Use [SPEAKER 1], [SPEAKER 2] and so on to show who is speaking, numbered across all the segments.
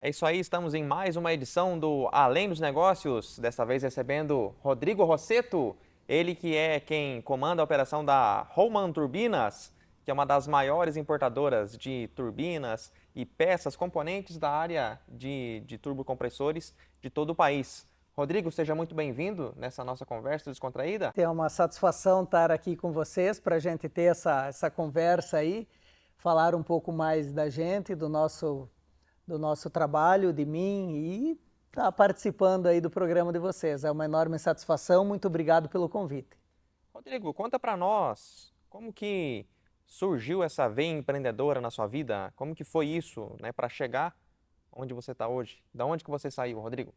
[SPEAKER 1] É isso aí, estamos em mais uma edição do Além dos Negócios, desta vez recebendo Rodrigo Rosseto, ele que é quem comanda a operação da Homan Turbinas, que é uma das maiores importadoras de turbinas e peças, componentes da área de turbocompressores de todo o país. Rodrigo, seja muito bem-vindo nessa nossa conversa descontraída.
[SPEAKER 2] É uma satisfação estar aqui com vocês para a gente ter essa conversa aí, falar um pouco mais da gente, do nosso trabalho, de mim e estar participando aí do programa de vocês. É uma enorme satisfação. Muito obrigado pelo convite.
[SPEAKER 1] Rodrigo, conta pra nós como que surgiu essa veia empreendedora na sua vida? Como que foi isso, né, para chegar onde você está hoje? Da onde que você saiu, Rodrigo?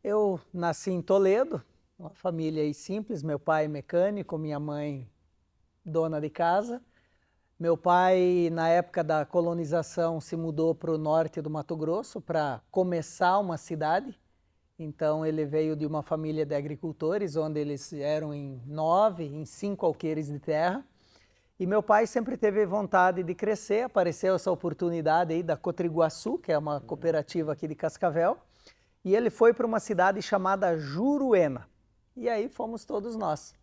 [SPEAKER 2] Eu nasci em Toledo, uma família aí simples, meu pai mecânico, minha mãe dona de casa. Meu pai, na época da colonização, se mudou para o norte do Mato Grosso para começar uma cidade. Então, ele veio de uma família de agricultores, onde eles eram em 5 alqueires de terra. E meu pai sempre teve vontade de crescer, apareceu essa oportunidade aí da Cotriguaçu, que é uma cooperativa aqui de Cascavel, e ele foi para uma cidade chamada Juruena. E aí fomos todos nós.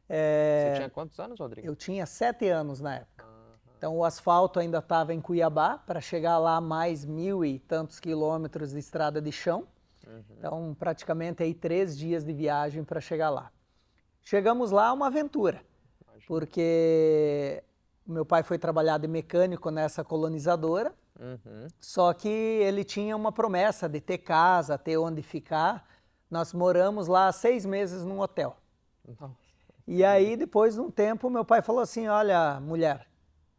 [SPEAKER 1] Você
[SPEAKER 2] É,
[SPEAKER 1] tinha quantos anos, Rodrigo?
[SPEAKER 2] eu tinha 7 anos na época.
[SPEAKER 1] Aham.
[SPEAKER 2] Então o asfalto ainda estava em Cuiabá, para chegar lá mais 1.000 e tantos quilômetros de estrada de chão.
[SPEAKER 1] Uhum.
[SPEAKER 2] Então praticamente aí 3 dias de viagem para chegar lá. Chegamos lá, uma aventura,
[SPEAKER 1] Imagino.
[SPEAKER 2] porque o meu pai foi trabalhar de mecânico nessa colonizadora,
[SPEAKER 1] Uhum.
[SPEAKER 2] só que ele tinha uma promessa de ter casa, ter onde ficar. Nós moramos lá 6 meses num hotel.
[SPEAKER 1] Nossa.
[SPEAKER 2] E aí, depois de um tempo, meu pai falou assim: Olha, mulher,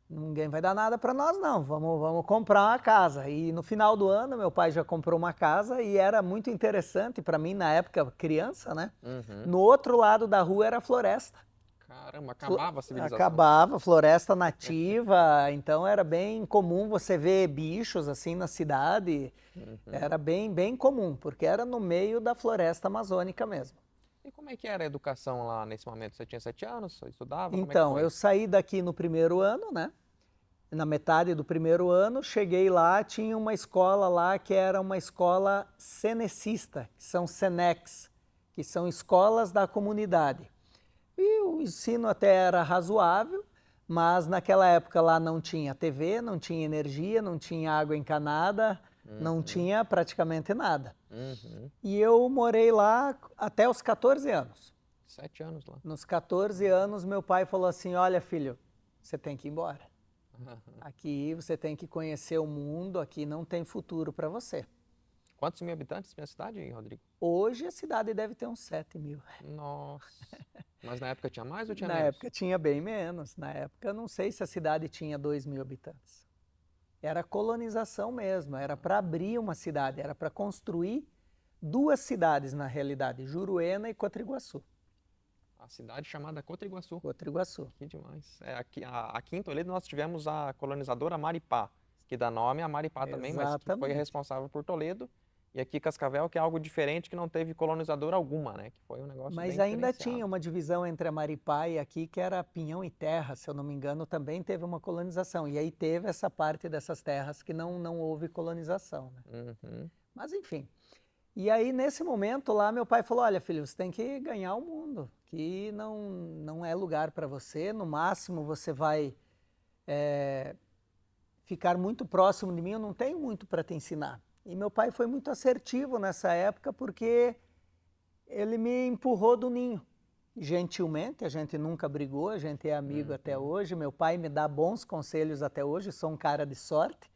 [SPEAKER 2] ninguém vai dar nada para nós, não. Vamos comprar uma casa. E no final do ano, meu pai já comprou uma casa e era muito interessante para mim, na época, criança, né?
[SPEAKER 1] Uhum.
[SPEAKER 2] No outro lado da rua era floresta.
[SPEAKER 1] Caramba, acabava a civilização.
[SPEAKER 2] Acabava, floresta nativa, então era bem comum você ver bichos assim na cidade.
[SPEAKER 1] Uhum.
[SPEAKER 2] Era bem comum, porque era no meio da floresta amazônica mesmo.
[SPEAKER 1] E como é que era a educação lá nesse momento? Você tinha 7 anos? Você estudava? Como é que
[SPEAKER 2] Então,
[SPEAKER 1] foi?
[SPEAKER 2] eu saí daqui no primeiro ano, né? Na metade do primeiro ano, cheguei lá, tinha uma escola lá que era uma escola cenecista, que são Senex, que são escolas da comunidade. E o ensino até era razoável, mas naquela época lá não tinha TV, não tinha energia, não tinha água encanada, não
[SPEAKER 1] Uhum.
[SPEAKER 2] tinha praticamente nada.
[SPEAKER 1] Uhum.
[SPEAKER 2] E eu morei lá até os 14 anos.
[SPEAKER 1] 7 anos lá.
[SPEAKER 2] Nos 14 anos, meu pai falou assim: Olha, filho, você tem que ir embora. Aqui você tem que conhecer o mundo, aqui não tem futuro para você.
[SPEAKER 1] Quantos mil habitantes tinha a cidade, Rodrigo?
[SPEAKER 2] Hoje a cidade deve ter uns 7.000.
[SPEAKER 1] Nossa. Mas na época tinha mais ou tinha
[SPEAKER 2] Na
[SPEAKER 1] menos?
[SPEAKER 2] época tinha bem menos. Na época eu não sei se a cidade tinha 2.000 habitantes. Era colonização mesmo, era para abrir uma cidade, era para construir duas cidades na realidade, Juruena e Cotriguaçu.
[SPEAKER 1] A cidade chamada Cotriguaçu.
[SPEAKER 2] Cotriguaçu.
[SPEAKER 1] Que demais. É, aqui em Toledo nós tivemos a colonizadora Maripá, que dá nome a Maripá também, mas que foi
[SPEAKER 2] Exatamente.
[SPEAKER 1] responsável por Toledo. E aqui Cascavel, que é algo diferente, que não teve colonizadora alguma, né? Que foi um negócio
[SPEAKER 2] Mas
[SPEAKER 1] bem
[SPEAKER 2] ainda tinha
[SPEAKER 1] diferenciado.
[SPEAKER 2] uma divisão entre a Maripá e aqui, que era Pinhão e Terra, se eu não me engano, também teve uma colonização. E aí teve essa parte dessas terras que não houve colonização, né?
[SPEAKER 1] Uhum.
[SPEAKER 2] Mas enfim. E aí, nesse momento lá, meu pai falou: Olha, filho, você tem que ganhar o mundo, que não é lugar para você. No máximo, você vai ficar muito próximo de mim, eu não tenho muito para te ensinar. E meu pai foi muito assertivo nessa época, porque ele me empurrou do ninho. Gentilmente, a gente nunca brigou, a gente é amigo até
[SPEAKER 1] Uhum.
[SPEAKER 2] hoje. Meu pai me dá bons conselhos até hoje, sou um cara de sorte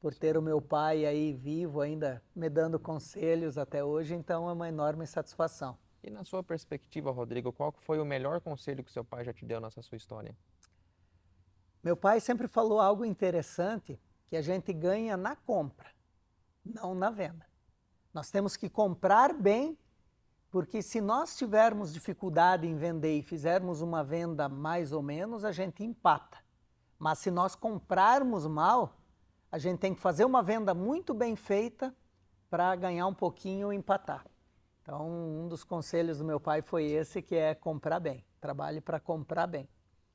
[SPEAKER 2] por ter o meu
[SPEAKER 1] Sim.
[SPEAKER 2] pai aí vivo ainda me dando conselhos até hoje, então é uma enorme satisfação.
[SPEAKER 1] E na sua perspectiva, Rodrigo, qual que foi o melhor conselho que seu pai já te deu nessa sua história?
[SPEAKER 2] Meu pai sempre falou algo interessante, que a gente ganha na compra, não na venda. Nós temos que comprar bem, porque se nós tivermos dificuldade em vender e fizermos uma venda mais ou menos, a gente empata. Mas se nós comprarmos mal, a gente tem que fazer uma venda muito bem feita para ganhar um pouquinho e empatar. Então, um dos conselhos do meu pai foi esse, que é comprar bem. Trabalhe para comprar bem.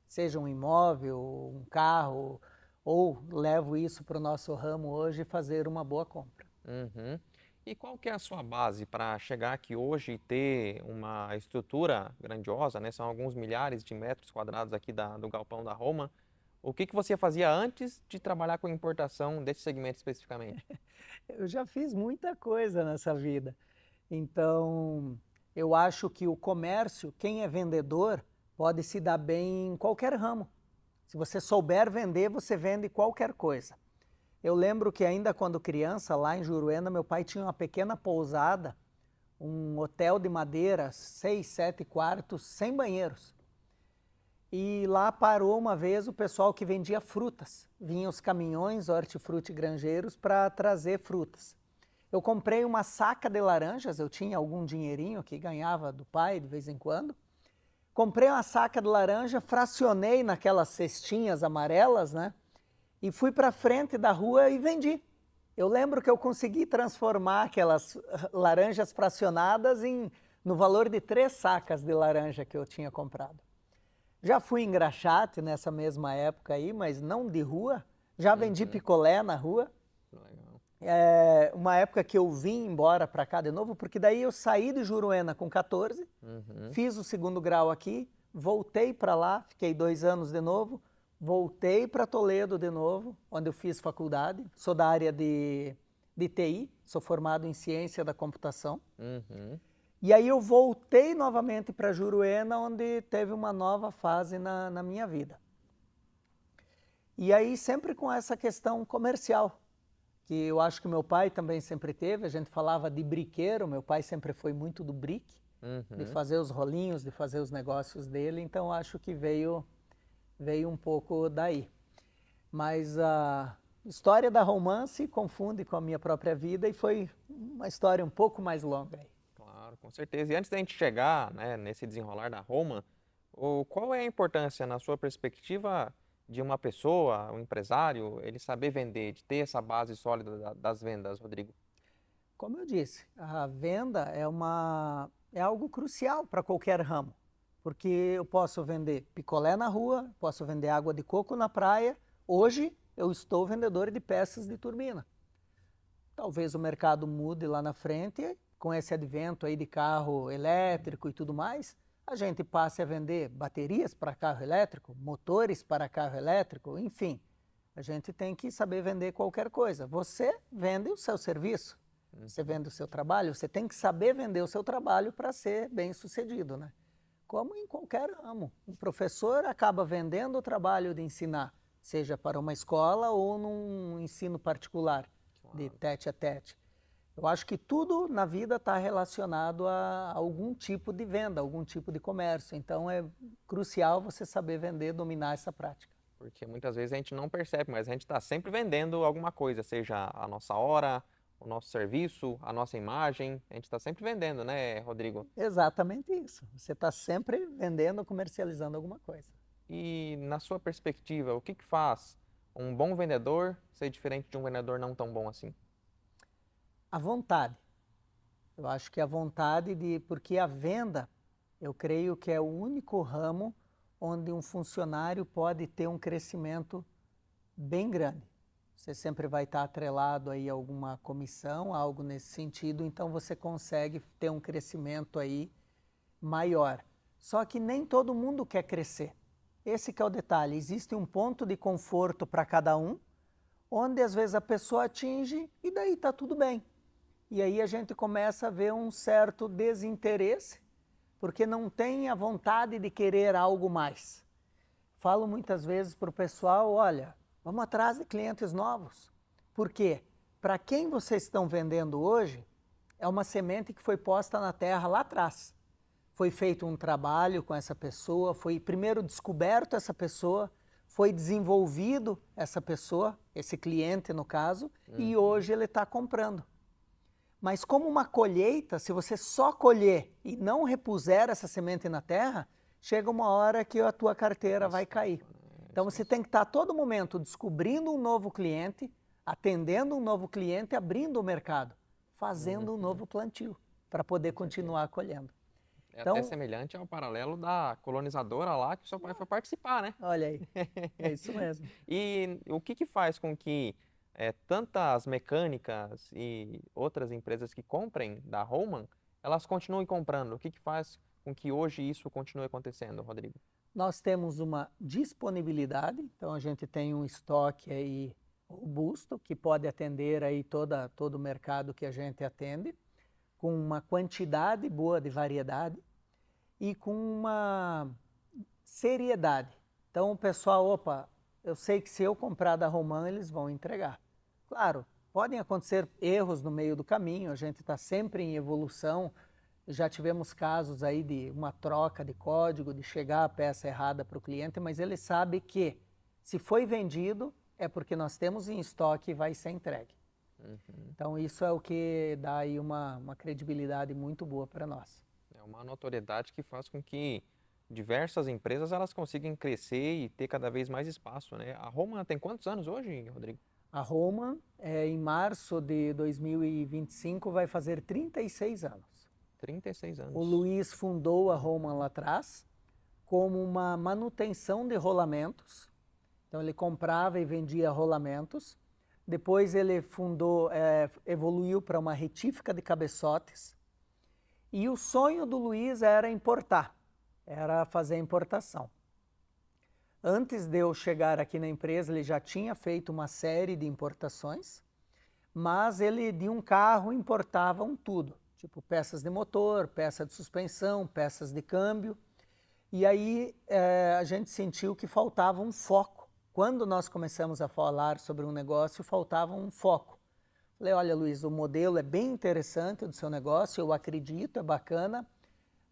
[SPEAKER 2] Seja um imóvel, um carro, ou levo isso para o nosso ramo hoje e fazer uma boa compra.
[SPEAKER 1] Uhum. E qual que é a sua base para chegar aqui hoje e ter uma estrutura grandiosa, né? São alguns milhares de metros quadrados aqui do galpão da Roma. O que que você fazia antes de trabalhar com importação desse segmento especificamente?
[SPEAKER 2] Eu já fiz muita coisa nessa vida. Então, eu acho que o comércio, quem é vendedor, pode se dar bem em qualquer ramo. Se você souber vender, você vende qualquer coisa. Eu lembro que ainda quando criança, lá em Juruena, meu pai tinha uma pequena pousada, um hotel de madeira, 6, 7 quartos, sem banheiros. E lá parou uma vez o pessoal que vendia frutas. Vinham os caminhões hortifruti-granjeiros para trazer frutas. Eu comprei uma saca de laranjas, eu tinha algum dinheirinho que ganhava do pai de vez em quando. Comprei uma saca de laranja, fracionei naquelas cestinhas amarelas, né? E fui para frente da rua e vendi. Eu lembro que eu consegui transformar aquelas laranjas fracionadas no valor de 3 sacas de laranja que eu tinha comprado. Já fui engraxate nessa mesma época aí, mas não de rua. Já vendi
[SPEAKER 1] Uhum.
[SPEAKER 2] picolé na rua.
[SPEAKER 1] Legal.
[SPEAKER 2] Uma época que eu vim embora para cá de novo, porque daí eu saí de Juruena com 14,
[SPEAKER 1] Uhum.
[SPEAKER 2] fiz o segundo grau aqui, voltei para lá, fiquei 2 anos de novo, voltei para Toledo de novo, onde eu fiz faculdade. Sou da área de TI, sou formado em ciência da computação.
[SPEAKER 1] Uhum.
[SPEAKER 2] E aí eu voltei novamente para Juruena, onde teve uma nova fase na minha vida. E aí sempre com essa questão comercial, que eu acho que meu pai também sempre teve. A gente falava de briqueiro, meu pai sempre foi muito do brick, de
[SPEAKER 1] Uhum.
[SPEAKER 2] fazer os rolinhos, de fazer os negócios dele, então acho que veio um pouco daí. Mas a história da Romance confunde com a minha própria vida e foi uma história um pouco mais longa aí.
[SPEAKER 1] Claro, com certeza. E antes da gente chegar, né, nesse desenrolar da Roma, qual é a importância, na sua perspectiva, de uma pessoa, um empresário, ele saber vender, de ter essa base sólida das vendas, Rodrigo?
[SPEAKER 2] Como eu disse, a venda é algo crucial para qualquer ramo, porque eu posso vender picolé na rua, posso vender água de coco na praia. Hoje eu estou vendedor de peças de turbina. Talvez o mercado mude lá na frente, com esse advento aí de carro elétrico e tudo mais, a gente passe a vender baterias para carro elétrico, motores para carro elétrico, enfim. A gente tem que saber vender qualquer coisa. Você vende o seu serviço, você
[SPEAKER 1] Uhum.
[SPEAKER 2] vende o seu trabalho, você tem que saber vender o seu trabalho para ser bem-sucedido, né? Como em qualquer ramo. O professor acaba vendendo o trabalho de ensinar, seja para uma escola ou num ensino particular, de
[SPEAKER 1] Claro.
[SPEAKER 2] tete a tete. Eu acho que tudo na vida está relacionado a algum tipo de venda, algum tipo de comércio. Então é crucial você saber vender, dominar essa prática.
[SPEAKER 1] Porque muitas vezes a gente não percebe, mas a gente está sempre vendendo alguma coisa, seja a nossa hora, o nosso serviço, a nossa imagem. A gente está sempre vendendo, né, Rodrigo?
[SPEAKER 2] Exatamente isso. Você está sempre vendendo, comercializando alguma coisa.
[SPEAKER 1] E na sua perspectiva, o que que faz um bom vendedor ser diferente de um vendedor não tão bom assim?
[SPEAKER 2] A vontade. Eu acho que a vontade porque a venda, eu creio que é o único ramo onde um funcionário pode ter um crescimento bem grande. Você sempre vai estar atrelado aí a alguma comissão, algo nesse sentido, então você consegue ter um crescimento aí maior. Só que nem todo mundo quer crescer. Esse que é o detalhe. Existe um ponto de conforto para cada um, onde às vezes a pessoa atinge e daí está tudo bem. E aí a gente começa a ver um certo desinteresse, porque não tem a vontade de querer algo mais. Falo muitas vezes para o pessoal, olha, vamos atrás de clientes novos. Por quê? Para quem vocês estão vendendo hoje, é uma semente que foi posta na terra lá atrás. Foi feito um trabalho com essa pessoa, foi primeiro descoberto essa pessoa, foi desenvolvido essa pessoa, esse cliente no caso, e
[SPEAKER 1] Uhum.
[SPEAKER 2] hoje ele está comprando. Mas como uma colheita, se você só colher e não repuser essa semente na terra, chega uma hora que a tua carteira vai cair.
[SPEAKER 1] Estopa, né?
[SPEAKER 2] Então
[SPEAKER 1] Isso
[SPEAKER 2] você
[SPEAKER 1] mesmo.
[SPEAKER 2] tem que estar a todo momento descobrindo um novo cliente, atendendo um novo cliente, abrindo o mercado, fazendo um
[SPEAKER 1] Uhum.
[SPEAKER 2] novo plantio para poder
[SPEAKER 1] Com certeza.
[SPEAKER 2] continuar colhendo.
[SPEAKER 1] É até
[SPEAKER 2] Então,
[SPEAKER 1] semelhante ao paralelo da colonizadora lá que o seu pai foi participar, né?
[SPEAKER 2] olha aí, é isso mesmo.
[SPEAKER 1] E o que que faz com que tantas mecânicas e outras empresas que comprem da Roman, elas continuem comprando? O que que faz com que hoje isso continue acontecendo, Rodrigo?
[SPEAKER 2] Nós temos uma disponibilidade, então a gente tem um estoque aí robusto que pode atender aí todo o mercado que a gente atende, com uma quantidade boa de variedade e com uma seriedade. Então o pessoal, opa, eu sei que se eu comprar da Roman, eles vão entregar. Claro, podem acontecer erros no meio do caminho, a gente está sempre em evolução. Já tivemos casos aí de uma troca de código, de chegar a peça errada para o cliente, mas ele sabe que se foi vendido é porque nós temos em estoque e vai ser entregue.
[SPEAKER 1] Uhum.
[SPEAKER 2] Então isso é o que dá aí uma credibilidade muito boa para nós.
[SPEAKER 1] É uma notoriedade que faz com que diversas empresas elas consigam crescer e ter cada vez mais espaço, né? A Roman tem quantos anos hoje, Rodrigo?
[SPEAKER 2] A Roma, em março de 2025, vai fazer 36 anos.
[SPEAKER 1] 36
[SPEAKER 2] O
[SPEAKER 1] anos.
[SPEAKER 2] Luiz fundou a Roma lá atrás como uma manutenção de rolamentos. Então ele comprava e vendia rolamentos. Depois ele evoluiu para uma retífica de cabeçotes. E o sonho do Luiz era importar, era fazer importação. Antes de eu chegar aqui na empresa, ele já tinha feito uma série de importações, mas ele de um carro importava tudo, tipo peças de motor, peça de suspensão, peças de câmbio. E aí a gente sentiu que faltava um foco. Quando nós começamos a falar sobre um negócio, faltava um foco. Falei, olha Luiz, o modelo é bem interessante do seu negócio, eu acredito, é bacana,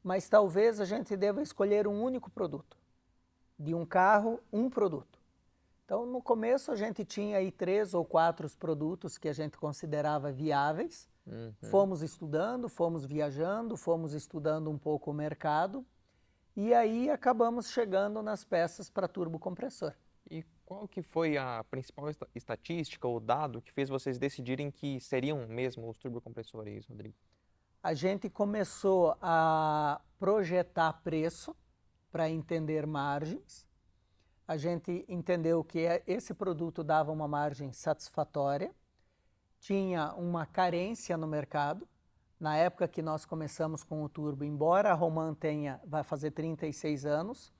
[SPEAKER 2] mas talvez a gente deva escolher um único produto. De um carro, um produto. Então, no começo, a gente tinha aí 3 ou 4 produtos que a gente considerava viáveis.
[SPEAKER 1] Uhum.
[SPEAKER 2] Fomos estudando, fomos viajando, fomos estudando um pouco o mercado e aí acabamos chegando nas peças para turbocompressor.
[SPEAKER 1] E qual que foi a principal estatística ou dado que fez vocês decidirem que seriam mesmo os turbocompressores, Rodrigo?
[SPEAKER 2] A gente começou a projetar preço para entender margens. A gente entendeu que esse produto dava uma margem satisfatória, tinha uma carência no mercado. Na época que nós começamos com o turbo, embora a Roman vai fazer 36 anos,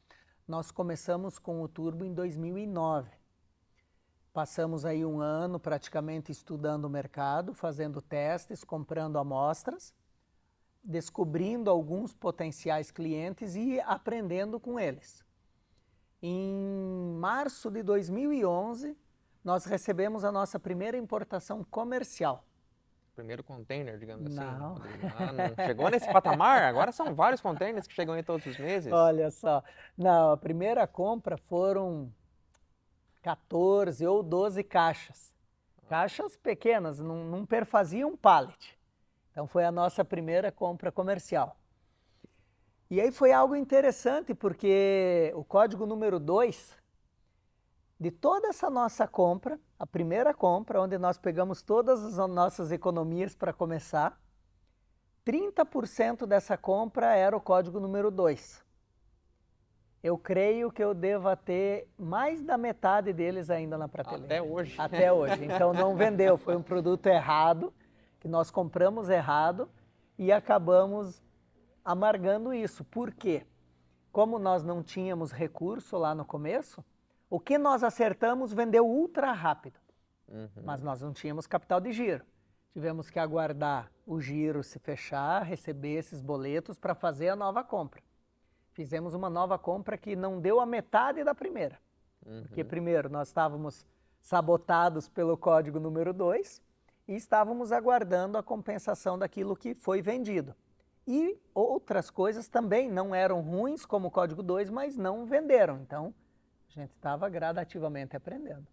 [SPEAKER 2] nós começamos com o turbo em 2009. Passamos aí um ano praticamente estudando o mercado, fazendo testes, comprando amostras, descobrindo alguns potenciais clientes e aprendendo com eles. Em março de 2011, nós recebemos a nossa primeira importação comercial.
[SPEAKER 1] Primeiro container, digamos assim,
[SPEAKER 2] Não.
[SPEAKER 1] Rodrigo. Ah, não chegou nesse patamar? Agora são vários containers que chegam aí todos os meses.
[SPEAKER 2] Olha só, não, a primeira compra foram 14 ou 12 caixas. Caixas pequenas, não perfaziam um pallet. Então foi a nossa primeira compra comercial. E aí foi algo interessante, porque o código número 2, de toda essa nossa compra, a primeira compra, onde nós pegamos todas as nossas economias para começar, 30% dessa compra era o código número 2. Eu creio que eu deva ter mais da metade deles ainda na prateleira.
[SPEAKER 1] Até hoje.
[SPEAKER 2] Até hoje. Então não vendeu, foi um produto errado, que nós compramos errado e acabamos amargando isso. Por quê? Como nós não tínhamos recurso lá no começo, o que nós acertamos vendeu ultra rápido. Mas nós não tínhamos capital de giro. Tivemos que aguardar o giro se fechar, receber esses boletos para fazer a nova compra. Fizemos uma nova compra que não deu a metade da primeira. Porque primeiro nós estávamos sabotados pelo código número 2 e estávamos aguardando a compensação daquilo que foi vendido. E outras coisas também não eram ruins como o código 2, mas não venderam. Então, a gente estava gradativamente aprendendo.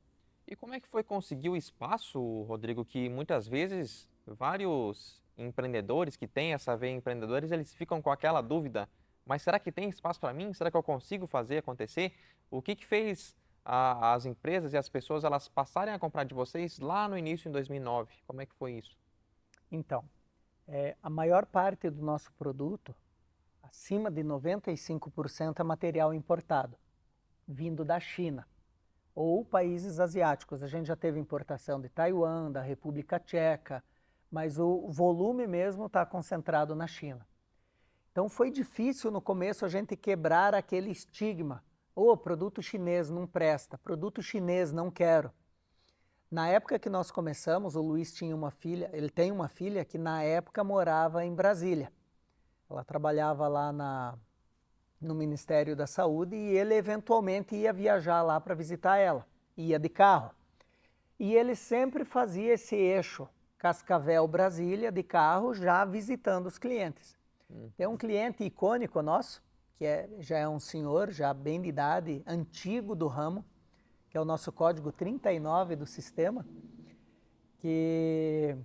[SPEAKER 1] E como é que foi conseguir o espaço, Rodrigo, que muitas vezes vários empreendedores que têm essa veia empreendedores, eles ficam com aquela dúvida, mas será que tem espaço para mim? Será que eu consigo fazer acontecer? O que que fez as empresas e as pessoas elas passarem a comprar de vocês lá no início, em 2009? Como é que foi isso?
[SPEAKER 2] Então, a maior parte do nosso produto, acima de 95% é material importado, vindo da China ou países asiáticos. A gente já teve importação de Taiwan, da República Tcheca, mas o volume mesmo está concentrado na China. Então foi difícil no começo a gente quebrar aquele estigma. Produto chinês não presta, produto chinês não quero. Na época que nós começamos, o Luiz tinha uma filha, ele tem uma filha que na época morava em Brasília. Ela trabalhava lá no Ministério da Saúde e ele eventualmente ia viajar lá para visitar ela, ia de carro. E ele sempre fazia esse eixo Cascavel-Brasília de carro, já visitando os clientes. Tem um cliente icônico nosso, que já é um senhor, já bem de idade, antigo do ramo, que é o nosso código 39 do sistema, que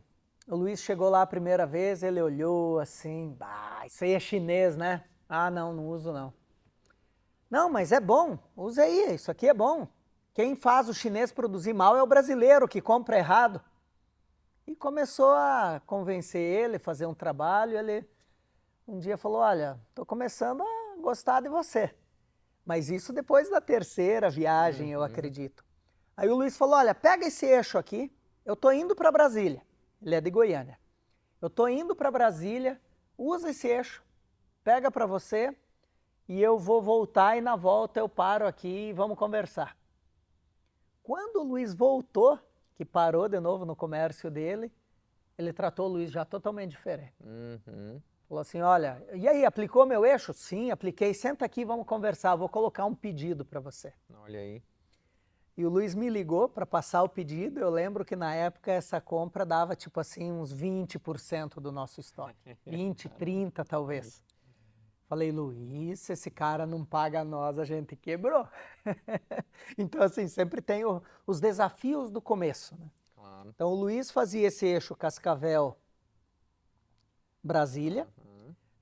[SPEAKER 2] o Luiz chegou lá a primeira vez, ele olhou assim, isso aí é chinês, né? Não uso não. Não, mas é bom, usa aí, isso aqui é bom. Quem faz o chinês produzir mal é o brasileiro, que compra errado. E começou a convencer ele, fazer um trabalho, ele um dia falou, olha, estou começando a gostar de você. Mas isso depois da terceira viagem, eu acredito. Aí o Luiz falou, olha, pega esse eixo aqui, eu estou indo para Brasília. Ele é de Goiânia. Eu estou indo para Brasília, usa esse eixo, pega para você e eu vou voltar e na volta eu paro aqui e vamos conversar. Quando o Luiz voltou, que parou de novo no comércio dele, ele tratou o Luiz já totalmente diferente. Falou assim, olha, e aí, aplicou meu eixo? Sim, apliquei, senta aqui, vamos conversar, vou colocar um pedido para você.
[SPEAKER 1] Olha aí.
[SPEAKER 2] E o Luiz me ligou para passar o pedido, eu lembro que na época essa compra dava tipo assim uns 20% do nosso estoque, 20, 30 talvez. Falei, Luiz, se esse cara não paga nós, a gente quebrou. Então assim, sempre tem os desafios do começo, né?
[SPEAKER 1] Claro.
[SPEAKER 2] Então o Luiz fazia esse eixo Cascavel-Brasília,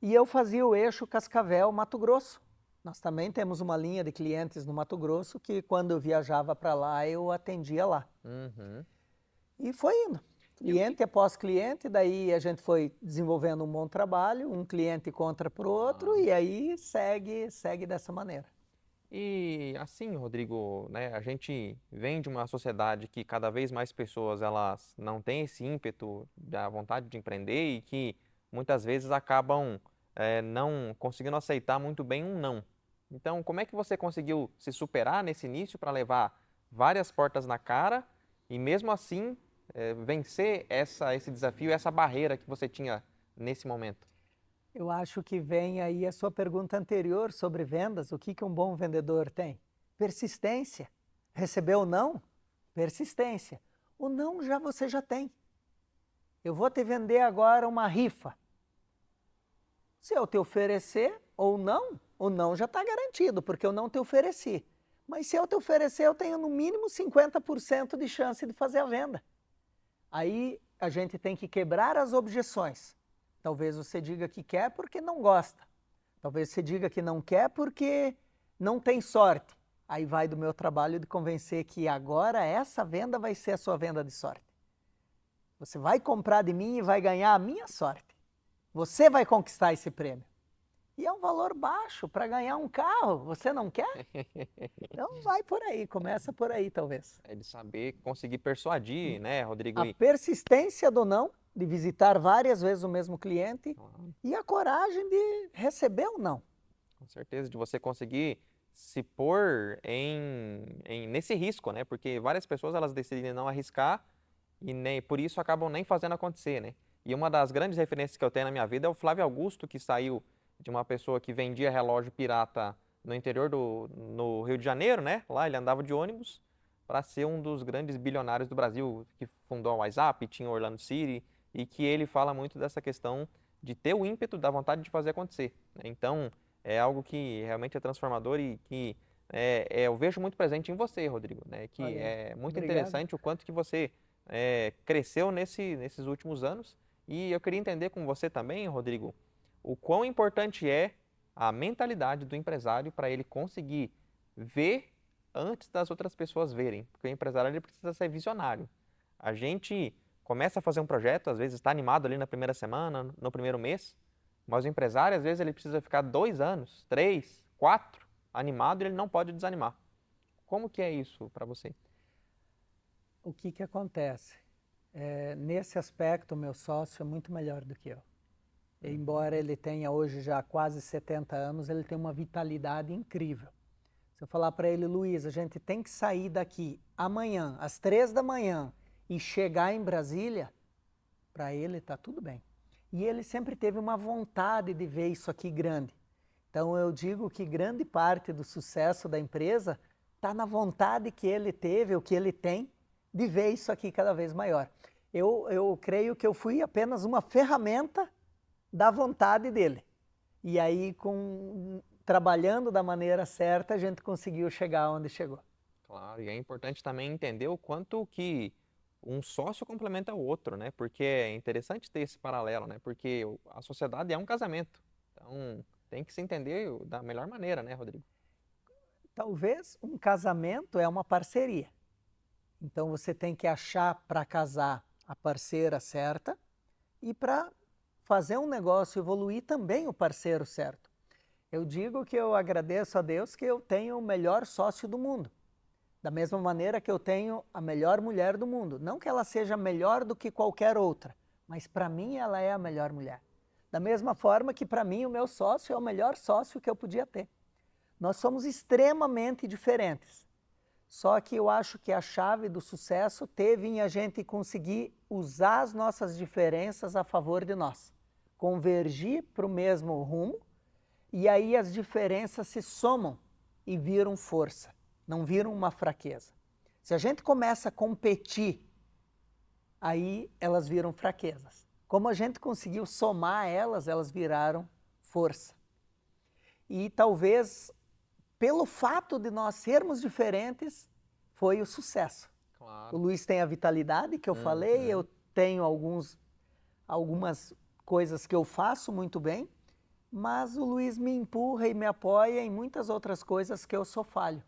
[SPEAKER 2] e eu fazia o eixo Cascavel-Mato Grosso. Nós também temos uma linha de clientes no Mato Grosso que quando eu viajava para lá, eu atendia lá. E foi indo. Cliente após cliente, daí a gente foi desenvolvendo um bom trabalho, um cliente contra para o outro e aí segue dessa maneira.
[SPEAKER 1] E assim, Rodrigo, né, a gente vem de uma sociedade que cada vez mais pessoas elas não têm esse ímpeto, da vontade de empreender e que muitas vezes acabam não conseguindo aceitar muito bem um não. Então, como é que você conseguiu se superar nesse início para levar várias portas na cara e mesmo assim vencer esse desafio, essa barreira que você tinha nesse momento?
[SPEAKER 2] Eu acho que vem aí a sua pergunta anterior sobre vendas. O que um bom vendedor tem? Persistência. Recebeu o não? Persistência. O não você já tem. Eu vou te vender agora uma rifa. Se eu te oferecer ou não, o não já está garantido, porque eu não te ofereci. Mas se eu te oferecer, eu tenho no mínimo 50% de chance de fazer a venda. Aí a gente tem que quebrar as objeções. Talvez você diga que quer porque não gosta. Talvez você diga que não quer porque não tem sorte. Aí vai do meu trabalho de convencer que agora essa venda vai ser a sua venda de sorte. Você vai comprar de mim e vai ganhar a minha sorte. Você vai conquistar esse prêmio. E é um valor baixo para ganhar um carro. Você não quer? Então vai por aí, começa por aí talvez.
[SPEAKER 1] É de saber conseguir persuadir, né, Rodrigo?
[SPEAKER 2] A persistência do não, de visitar várias vezes o mesmo cliente e a coragem de receber o não.
[SPEAKER 1] Com certeza, de você conseguir se pôr nesse risco, né? Porque várias pessoas elas decidem não arriscar e nem, por isso acabam nem fazendo acontecer, né? E uma das grandes referências que eu tenho na minha vida é o Flávio Augusto, que saiu de uma pessoa que vendia relógio pirata no interior no Rio de Janeiro, né? Lá ele andava de ônibus para ser um dos grandes bilionários do Brasil, que fundou a WhatsApp, tinha Orlando City, e que ele fala muito dessa questão de ter o ímpeto, da vontade de fazer acontecer, né? Então, é algo que realmente é transformador e que eu vejo muito presente em você, Rodrigo, né? Que
[SPEAKER 2] Olha,
[SPEAKER 1] é muito
[SPEAKER 2] obrigado.
[SPEAKER 1] interessante o quanto que você cresceu nesses últimos anos. E eu queria entender com você também, Rodrigo, o quão importante é a mentalidade do empresário para ele conseguir ver antes das outras pessoas verem. Porque o empresário ele precisa ser visionário. A gente começa a fazer um projeto, às vezes está animado ali na primeira semana, no primeiro mês, Mas o empresário, às vezes, ele precisa ficar 2 anos, 3, 4, animado e ele não pode desanimar. Como que é isso para você?
[SPEAKER 2] O que que acontece? Nesse aspecto, o meu sócio é muito melhor do que eu. Embora ele tenha hoje já quase 70 anos, ele tem uma vitalidade incrível. Se eu falar para ele, Luiz, a gente tem que sair daqui amanhã, às 3 da manhã, e chegar em Brasília, para ele está tudo bem. E ele sempre teve uma vontade de ver isso aqui grande. Então eu digo que grande parte do sucesso da empresa está na vontade que ele teve, ou que ele tem, de ver isso aqui cada vez maior. Eu creio que eu fui apenas uma ferramenta da vontade dele. E aí, trabalhando da maneira certa, a gente conseguiu chegar onde chegou.
[SPEAKER 1] Claro, e é importante também entender o quanto que um sócio complementa o outro, né? Porque é interessante ter esse paralelo, né? Porque a sociedade é um casamento. Então, tem que se entender da melhor maneira, né, Rodrigo?
[SPEAKER 2] Talvez um casamento é uma parceria. Então você tem que achar para casar a parceira certa e para fazer um negócio evoluir também o parceiro certo. Eu digo que eu agradeço a Deus que eu tenho o melhor sócio do mundo. Da mesma maneira que eu tenho a melhor mulher do mundo. Não que ela seja melhor do que qualquer outra, mas para mim ela é a melhor mulher. Da mesma forma que para mim o meu sócio é o melhor sócio que eu podia ter. Nós somos extremamente diferentes. Só que eu acho que a chave do sucesso teve em a gente conseguir usar as nossas diferenças a favor de nós. Convergir para o mesmo rumo, e aí as diferenças se somam e viram força, não viram uma fraqueza. Se a gente começa a competir, aí elas viram fraquezas. Como a gente conseguiu somar elas, elas viraram força. E talvez, pelo fato de nós sermos diferentes, foi o sucesso.
[SPEAKER 1] Claro.
[SPEAKER 2] O Luiz tem a vitalidade que eu falei, eu tenho algumas coisas que eu faço muito bem, mas o Luiz me empurra e me apoia em muitas outras coisas que eu sou falho.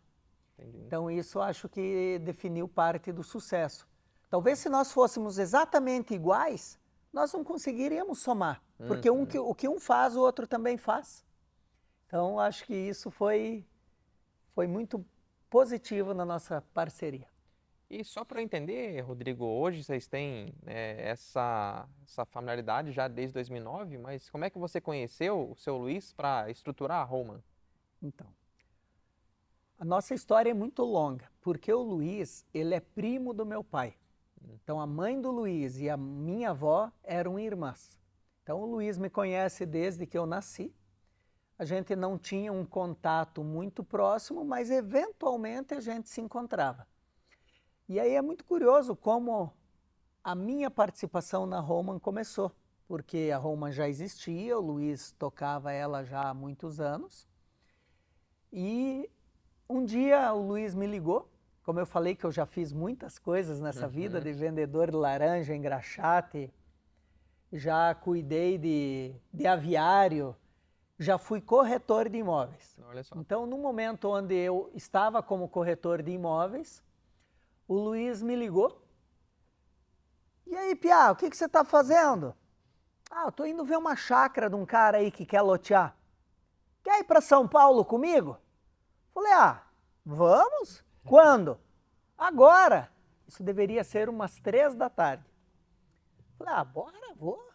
[SPEAKER 1] Entendi.
[SPEAKER 2] Então isso eu acho que definiu parte do sucesso. Talvez se nós fôssemos exatamente iguais, nós não conseguiríamos somar, porque o que um faz, o outro também faz. Então acho que isso foi muito positivo na nossa parceria.
[SPEAKER 1] E só para eu entender, Rodrigo, hoje vocês têm essa familiaridade já desde 2009, mas como é que você conheceu o seu Luiz para estruturar a Roman?
[SPEAKER 2] Então, a nossa história é muito longa, porque o Luiz, ele é primo do meu pai. Então, a mãe do Luiz e a minha avó eram irmãs. Então, o Luiz me conhece desde que eu nasci. A gente não tinha um contato muito próximo, mas eventualmente a gente se encontrava. E aí é muito curioso como a minha participação na Roman começou, porque a Roman já existia, o Luiz tocava ela já há muitos anos. E um dia o Luiz me ligou, como eu falei que eu já fiz muitas coisas nessa vida, de vendedor de laranja, engraxate, já cuidei de aviário, já fui corretor de imóveis.
[SPEAKER 1] Olha só.
[SPEAKER 2] Então, no momento onde eu estava como corretor de imóveis, o Luiz me ligou. E aí, Piá, o que você está fazendo? Ah, eu estou indo ver uma chácara de um cara aí que quer lotear. Quer ir para São Paulo comigo? Falei, vamos? Quando? Agora. Isso deveria ser umas 3 da tarde. Falei, bora, vou.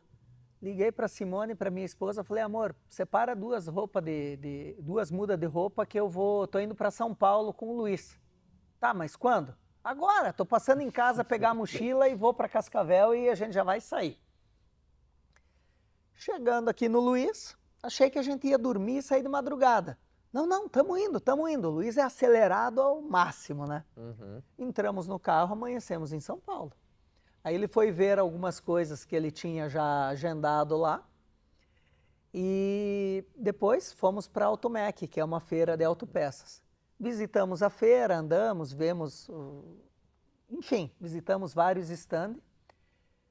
[SPEAKER 2] Liguei para Simone, para minha esposa, falei, amor, separa 2 mudas de roupa que tô indo para São Paulo com o Luiz. Tá, mas quando? Agora, tô passando em casa pegar a mochila e vou para Cascavel e a gente já vai sair. Chegando aqui no Luiz, achei que a gente ia dormir e sair de madrugada. Não, tamo indo. O Luiz é acelerado ao máximo, né? Entramos no carro, amanhecemos em São Paulo. Aí ele foi ver algumas coisas que ele tinha já agendado lá. E depois fomos para a Automec, que é uma feira de autopeças. Visitamos a feira, andamos, enfim, visitamos vários stands.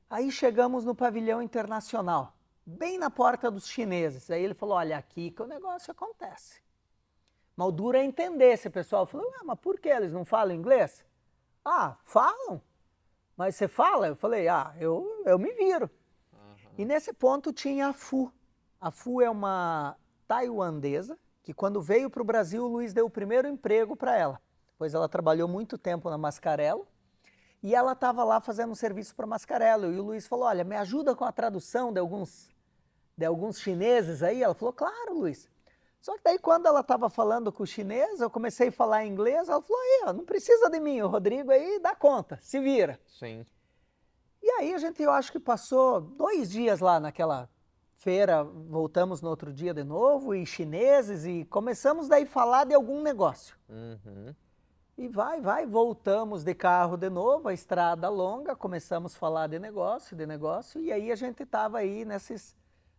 [SPEAKER 2] Aí chegamos no pavilhão internacional, bem na porta dos chineses. Aí ele falou, olha, aqui que o negócio acontece. Mas o duro é entender. Esse pessoal falou, mas por que eles não falam inglês? Falam. Mas você fala? Eu falei, eu me viro. E nesse ponto tinha a FU, A Fu é uma tailandesa que quando veio para o Brasil, o Luiz deu o primeiro emprego para ela. Depois ela trabalhou muito tempo na Mascarello e ela estava lá fazendo um serviço para a Mascarello. E o Luiz falou, olha, me ajuda com a tradução de alguns chineses aí? Ela falou, claro, Luiz. Só que daí quando ela estava falando com o chinês, eu comecei a falar inglês, ela falou, aí, ó, não precisa de mim, o Rodrigo aí dá conta, se vira.
[SPEAKER 1] Sim.
[SPEAKER 2] E aí eu acho que passou 2 dias lá naquela feira, voltamos no outro dia de novo, e chineses, e começamos daí a falar de algum negócio.
[SPEAKER 1] Uhum.
[SPEAKER 2] E voltamos de carro de novo, a estrada longa, começamos a falar de negócio, e aí a gente estava aí nesses...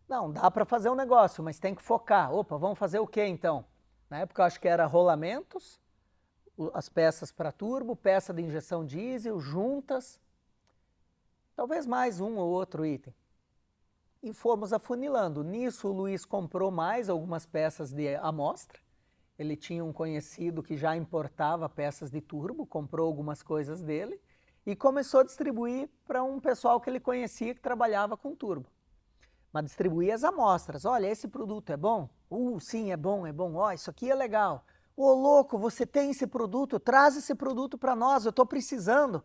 [SPEAKER 2] Não, dá para fazer um negócio, mas tem que focar. Opa, vamos fazer o quê então? Na época eu acho que era rolamentos, as peças para turbo, peça de injeção diesel, juntas, talvez mais um ou outro item. E fomos afunilando. Nisso o Luiz comprou mais algumas peças de amostra. Ele tinha um conhecido que já importava peças de turbo, comprou algumas coisas dele e começou a distribuir para um pessoal que ele conhecia que trabalhava com turbo. Mas distribuir as amostras. Olha, esse produto é bom? Sim, é bom, é bom. Ó, isso aqui é legal. Ô, louco, você tem esse produto? Traz esse produto para nós, eu estou precisando.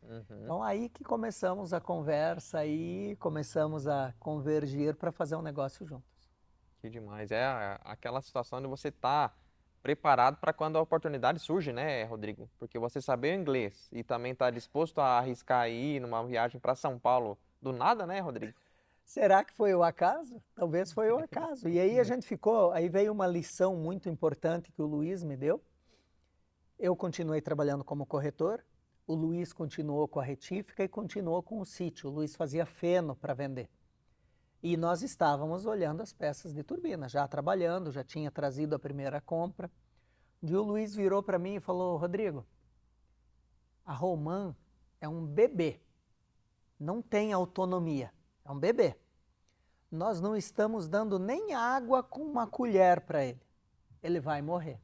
[SPEAKER 1] Uhum.
[SPEAKER 2] Então aí que começamos a conversa e começamos a convergir para fazer um negócio juntos.
[SPEAKER 1] Que demais. É aquela situação de você estar preparado para quando a oportunidade surge, né, Rodrigo? Porque você saber o inglês e também estar disposto a arriscar aí numa viagem para São Paulo do nada, né, Rodrigo?
[SPEAKER 2] Será que foi o acaso? Talvez foi o acaso. E aí a gente ficou, aí veio uma lição muito importante que o Luiz me deu. Eu continuei trabalhando como corretor, o Luiz continuou com a retífica e continuou com o sítio. O Luiz fazia feno para vender. E nós estávamos olhando as peças de turbina, já trabalhando, já tinha trazido a primeira compra. E o Luiz virou para mim e falou, Rodrigo, a Roman é um bebê, não tem autonomia, é um bebê. Nós não estamos dando nem água com uma colher para ele. Ele vai morrer.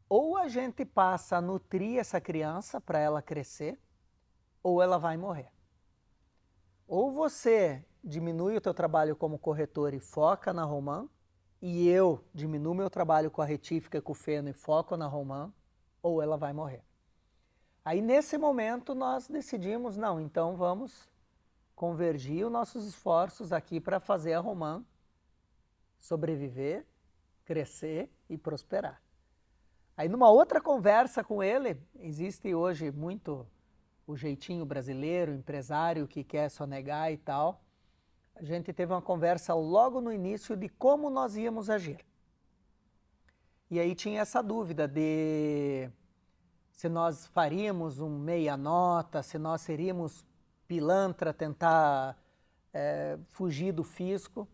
[SPEAKER 2] Ou a gente passa a nutrir essa criança para ela crescer, ou ela vai morrer. Ou você diminui o teu trabalho como corretor e foca na Roman, e eu diminuo meu trabalho com a retífica e com o feno e foco na Roman, ou ela vai morrer. Aí nesse momento nós decidimos, não, então vamos convergir os nossos esforços aqui para fazer a Roman sobreviver, crescer e prosperar. Aí numa outra conversa com ele, existe hoje muito o jeitinho brasileiro, empresário que quer sonegar e tal. A gente teve uma conversa logo no início de como nós íamos agir. E aí tinha essa dúvida de se nós faríamos um meia nota, se nós seríamos pilantra, tentar fugir do fisco.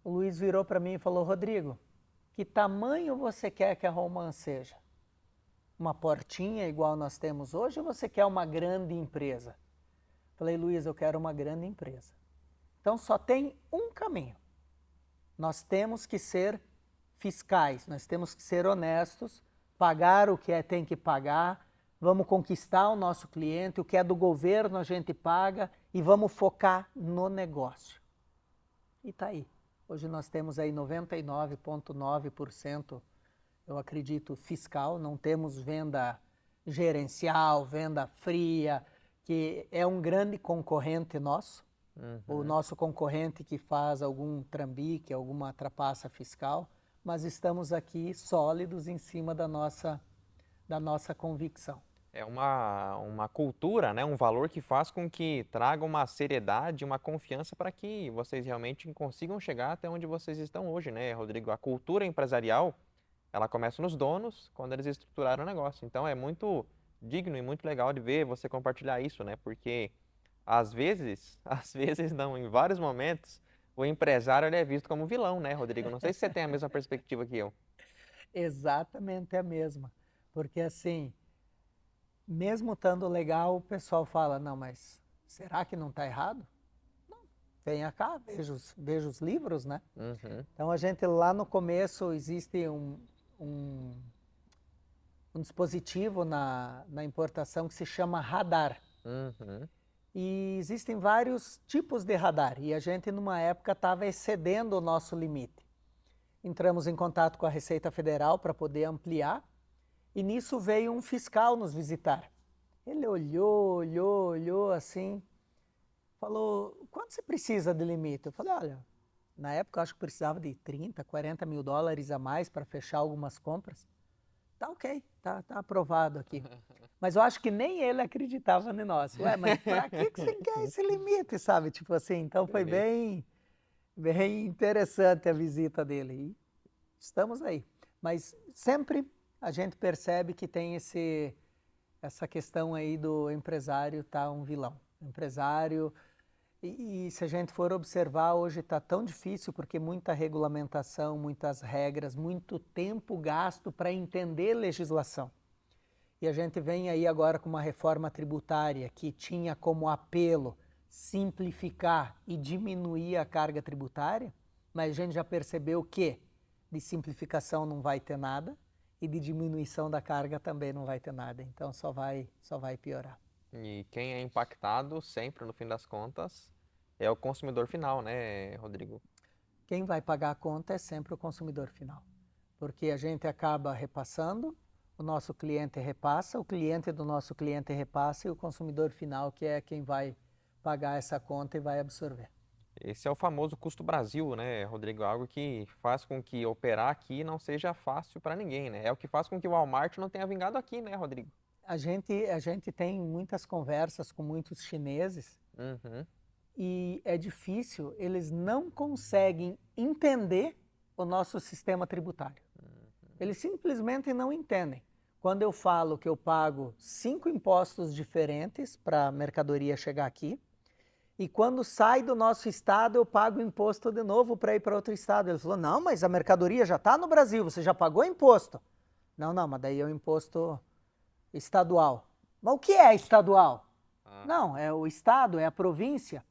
[SPEAKER 2] O Luiz virou para mim e falou, Rodrigo, que tamanho você quer que a Roman seja? Uma portinha igual nós temos hoje ou você quer uma grande empresa? Falei, Luiz, eu quero uma grande empresa. Então só tem um caminho. Nós temos que ser fiscais, nós temos que ser honestos, pagar o que tem que pagar, vamos conquistar o nosso cliente, o que é do governo a gente paga e vamos focar no negócio. E tá aí. Hoje nós temos aí 99,9%, eu acredito, fiscal, não temos venda gerencial, venda fria, que é um grande concorrente nosso. O nosso concorrente que faz algum trambique, alguma trapaça fiscal, mas estamos aqui sólidos em cima da nossa convicção.
[SPEAKER 1] É uma cultura, né? Um valor que faz com que traga uma seriedade, uma confiança para que vocês realmente consigam chegar até onde vocês estão hoje, né, Rodrigo? A cultura empresarial, ela começa nos donos, quando eles estruturaram o negócio. Então é muito digno e muito legal de ver você compartilhar isso, né? Porque às vezes não, em vários momentos, o empresário ele é visto como vilão, né, Rodrigo? Não sei se você tem a mesma perspectiva que eu.
[SPEAKER 2] Exatamente a mesma, porque assim, mesmo estando legal, o pessoal fala, não, mas será que não está errado? Não, venha cá, veja os livros, né?
[SPEAKER 1] Uhum,
[SPEAKER 2] Então a gente lá no começo existe um dispositivo na importação que se chama radar.
[SPEAKER 1] uhum,
[SPEAKER 2] E existem vários tipos de radar e a gente numa época estava excedendo o nosso limite. Entramos em contato com a Receita Federal para poder ampliar e nisso veio um fiscal nos visitar. Ele olhou assim, falou, quanto você precisa de limite? Eu falei, olha, na época eu acho que precisava de 30, 40 mil dólares a mais para fechar algumas compras. Tá ok, tá aprovado aqui. Mas eu acho que nem ele acreditava em nós. Ué, mas para que você quer esse limite, sabe? Tipo assim, então foi bem interessante a visita dele. E estamos aí. Mas sempre a gente percebe que tem essa questão aí do empresário tá um vilão. Empresário, e se a gente for observar, hoje está tão difícil porque muita regulamentação, muitas regras, muito tempo gasto para entender legislação. E a gente vem aí agora com uma reforma tributária que tinha como apelo simplificar e diminuir a carga tributária, mas a gente já percebeu que de simplificação não vai ter nada e de diminuição da carga também não vai ter nada. Então só vai piorar.
[SPEAKER 1] E quem é impactado sempre, no fim das contas, é o consumidor final, né, Rodrigo?
[SPEAKER 2] Quem vai pagar a conta é sempre o consumidor final, porque a gente acaba repassando, o nosso cliente repassa, o cliente do nosso cliente repassa e o consumidor final que é quem vai pagar essa conta e vai absorver.
[SPEAKER 1] Esse é o famoso custo Brasil, né, Rodrigo? Algo que faz com que operar aqui não seja fácil para ninguém, né? É o que faz com que o Walmart não tenha vingado aqui, né, Rodrigo?
[SPEAKER 2] A gente tem muitas conversas com muitos chineses
[SPEAKER 1] Uhum.
[SPEAKER 2] e é difícil, eles não conseguem entender o nosso sistema tributário. Eles simplesmente não entendem. Quando eu falo que eu pago 5 impostos diferentes para a mercadoria chegar aqui, e quando sai do nosso estado eu pago imposto de novo para ir para outro estado. Ele falou, não, mas a mercadoria já está no Brasil, você já pagou imposto. Não, mas daí é o imposto estadual. Mas o que é estadual? Não, é o estado, é a província.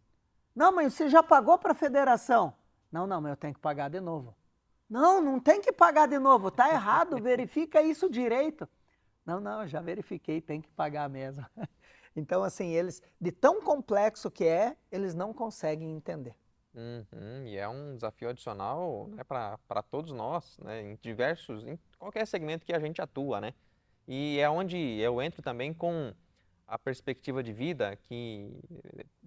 [SPEAKER 2] Não, mas você já pagou para a federação. Não, mas eu tenho que pagar de novo. Não tem que pagar de novo, tá errado, verifica isso direito. Não, eu já verifiquei, tem que pagar mesmo. Então, assim, eles, de tão complexo que é, eles não conseguem entender.
[SPEAKER 1] Uhum. E é um desafio adicional, né, para todos nós, né, em qualquer segmento que a gente atua, né? E é onde eu entro também com a perspectiva de vida que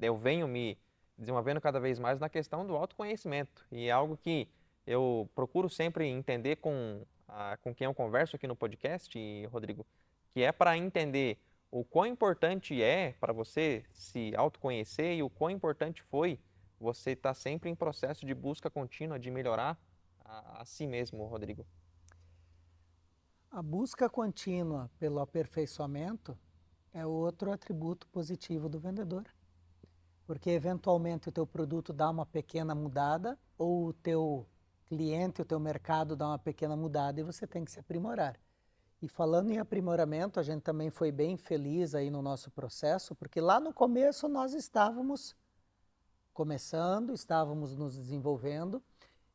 [SPEAKER 1] eu venho me desenvolvendo cada vez mais na questão do autoconhecimento. E é algo que eu procuro sempre entender com quem eu converso aqui no podcast, Rodrigo, que é para entender o quão importante é para você se autoconhecer e o quão importante foi você estar sempre em processo de busca contínua de melhorar a si mesmo, Rodrigo.
[SPEAKER 2] A busca contínua pelo aperfeiçoamento é outro atributo positivo do vendedor. Porque eventualmente o teu produto dá uma pequena mudada ou o teu cliente, o teu mercado dá uma pequena mudada e você tem que se aprimorar. E falando em aprimoramento, a gente também foi bem feliz aí no nosso processo, porque lá no começo nós estávamos começando, estávamos nos desenvolvendo,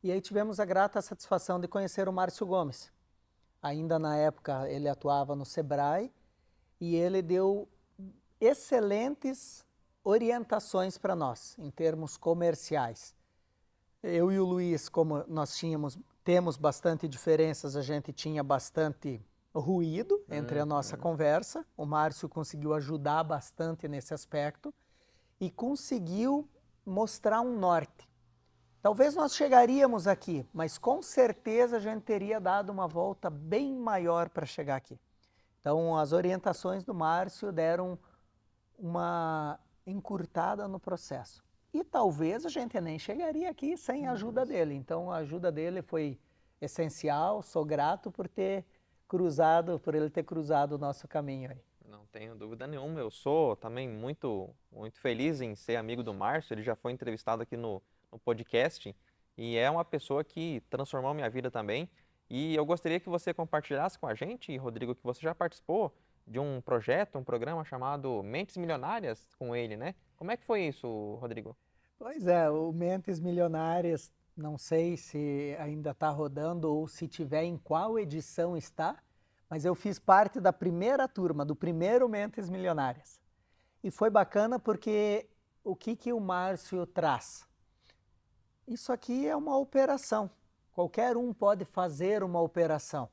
[SPEAKER 2] e aí tivemos a grata satisfação de conhecer o Márcio Gomes. Ainda na época ele atuava no Sebrae e ele deu excelentes orientações para nós, em termos comerciais. Eu e o Luiz, como nós temos bastante diferenças, a gente tinha bastante ruído entre a nossa conversa. O Márcio conseguiu ajudar bastante nesse aspecto e conseguiu mostrar um norte. Talvez nós chegaríamos aqui, mas com certeza a gente teria dado uma volta bem maior para chegar aqui. Então, as orientações do Márcio deram uma encurtada no processo. E talvez a gente nem chegaria aqui sem a ajuda dele. Então, a ajuda dele foi essencial. Sou grato por ele ter cruzado o nosso caminho aí.
[SPEAKER 1] Não tenho dúvida nenhuma. Eu sou também muito, muito feliz em ser amigo do Márcio. Ele já foi entrevistado aqui no podcast e é uma pessoa que transformou minha vida também. E eu gostaria que você compartilhasse com a gente, Rodrigo, que você já participou de um projeto, um programa chamado Mentes Milionárias com ele, né? Como é que foi isso, Rodrigo?
[SPEAKER 2] Pois é, o Mentes Milionárias, não sei se ainda está rodando ou se tiver em qual edição está, mas eu fiz parte da primeira turma, do primeiro Mentes Milionárias. E foi bacana porque o que o Márcio traz? Isso aqui é uma operação. Qualquer um pode fazer uma operação.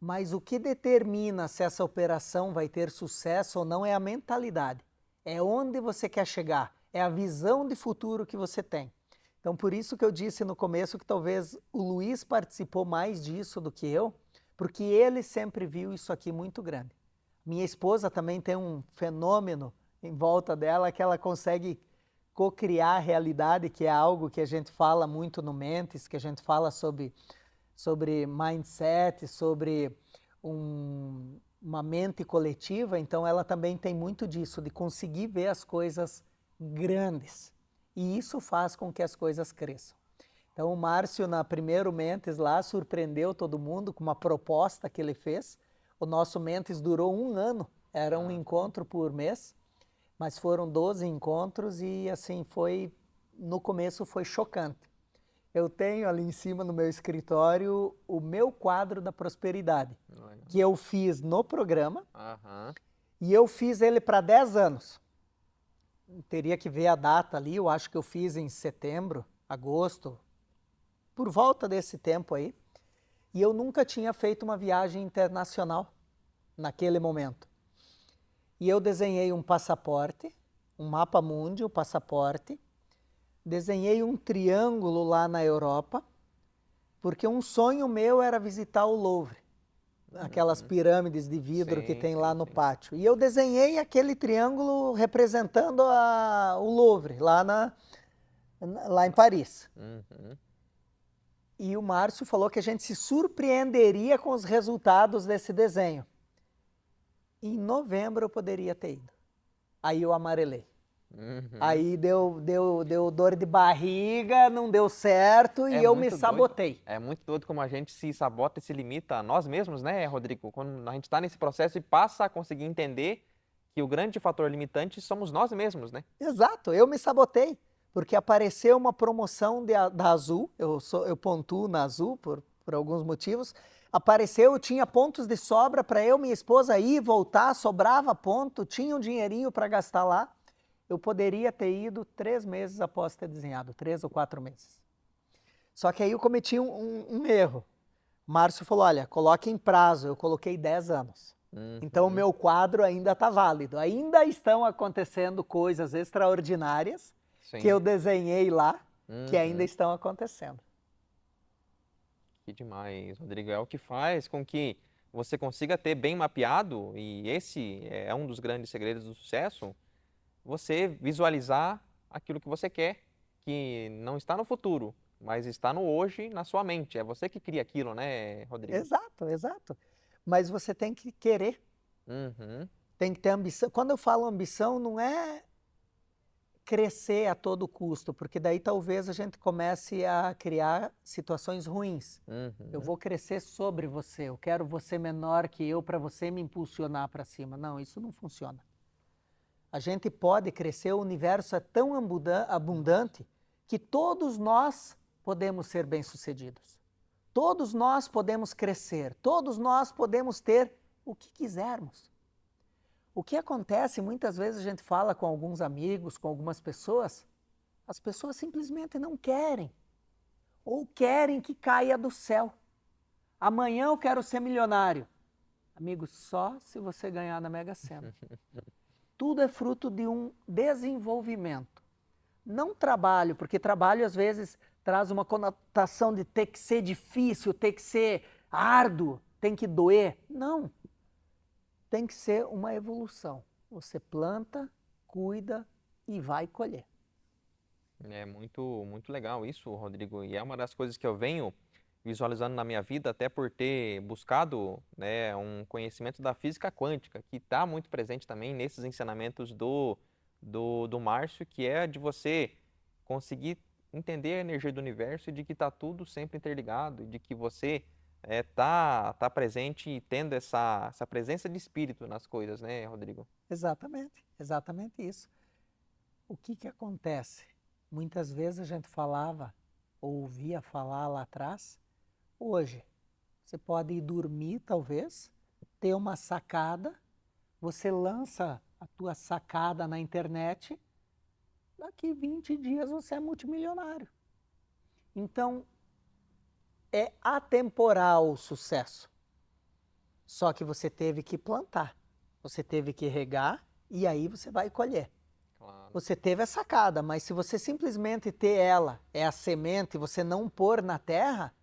[SPEAKER 2] Mas o que determina se essa operação vai ter sucesso ou não é a mentalidade. É onde você quer chegar. É a visão de futuro que você tem. Então, por isso que eu disse no começo que talvez o Luiz participou mais disso do que eu, porque ele sempre viu isso aqui muito grande. Minha esposa também tem um fenômeno em volta dela que ela consegue co-criar a realidade, que é algo que a gente fala muito no Mentes, que a gente fala sobre mindset, sobre uma mente coletiva. Então ela também tem muito disso, de conseguir ver as coisas grandes. E isso faz com que as coisas cresçam. Então o Márcio, na primeiro Mentes lá, surpreendeu todo mundo com uma proposta que ele fez. O nosso Mentes durou 1 ano, era um encontro por mês, mas foram 12 encontros e assim no começo foi chocante. Eu tenho ali em cima no meu escritório o meu quadro da prosperidade, que eu fiz no programa, e eu fiz ele para 10 anos. Teria que ver a data ali, eu acho que eu fiz em setembro, agosto, por volta desse tempo aí. E eu nunca tinha feito uma viagem internacional naquele momento. E eu desenhei um passaporte, um mapa mundi, o passaporte, desenhei um triângulo lá na Europa, porque um sonho meu era visitar o Louvre, aquelas pirâmides de vidro que tem lá no pátio. E eu desenhei aquele triângulo representando o Louvre, lá em Paris. E o Márcio falou que a gente se surpreenderia com os resultados desse desenho. Em novembro eu poderia ter ido. Aí eu amarelei. Aí deu dor de barriga, não deu certo e eu me sabotei.
[SPEAKER 1] É muito doido como a gente se sabota e se limita a nós mesmos, né, Rodrigo? Quando a gente está nesse processo e passa a conseguir entender que o grande fator limitante somos nós mesmos, né?
[SPEAKER 2] Exato, eu me sabotei, porque apareceu uma promoção da Azul, eu pontuo na Azul por alguns motivos, apareceu, tinha pontos de sobra para eu e minha esposa ir e voltar, sobrava ponto, tinha um dinheirinho para gastar lá. Eu poderia ter ido 3 meses após ter desenhado, 3 ou 4 meses. Só que aí eu cometi um erro. Márcio falou, olha, coloque em prazo, eu coloquei 10 anos. Então o meu quadro ainda está válido, ainda estão acontecendo coisas extraordinárias que eu desenhei lá, que ainda estão acontecendo.
[SPEAKER 1] Que demais, Rodrigo. É o que faz com que você consiga ter bem mapeado, e esse é um dos grandes segredos do sucesso, você visualizar aquilo que você quer, que não está no futuro, mas está no hoje, na sua mente. É você que cria aquilo, né, Rodrigo?
[SPEAKER 2] Exato, exato. Mas você tem que querer, tem que ter ambição. Quando eu falo ambição, não é crescer a todo custo, porque daí talvez a gente comece a criar situações ruins. Eu vou crescer sobre você, eu quero você menor que eu para você me impulsionar para cima. Não, isso não funciona. A gente pode crescer, o universo é tão abundante que todos nós podemos ser bem-sucedidos. Todos nós podemos crescer, todos nós podemos ter o que quisermos. O que acontece, muitas vezes a gente fala com alguns amigos, com algumas pessoas, as pessoas simplesmente não querem, ou querem que caia do céu. Amanhã eu quero ser milionário. Amigo, só se você ganhar na Mega Sena. Tudo é fruto de um desenvolvimento. Não trabalho, porque trabalho às vezes traz uma conotação de ter que ser difícil, ter que ser árduo, tem que doer. Não. Tem que ser uma evolução. Você planta, cuida e vai colher.
[SPEAKER 1] É muito legal isso, Rodrigo. E é uma das coisas que eu venho visualizando na minha vida, até por ter buscado, né, um conhecimento da física quântica, que está muito presente também nesses ensinamentos do Márcio, que é de você conseguir entender a energia do universo e de que está tudo sempre interligado, e de que você tá presente e tendo essa presença de espírito nas coisas, né, Rodrigo?
[SPEAKER 2] Exatamente, exatamente isso. O que acontece? Muitas vezes a gente falava, ou ouvia falar lá atrás, hoje você pode ir dormir talvez, ter uma sacada, você lança a tua sacada na internet, daqui 20 dias você é multimilionário. Então, é atemporal o sucesso. Só que você teve que plantar, você teve que regar e aí você vai colher.
[SPEAKER 1] Claro.
[SPEAKER 2] Você teve a sacada, mas se você simplesmente ter ela, é a semente, e você não pôr na terra,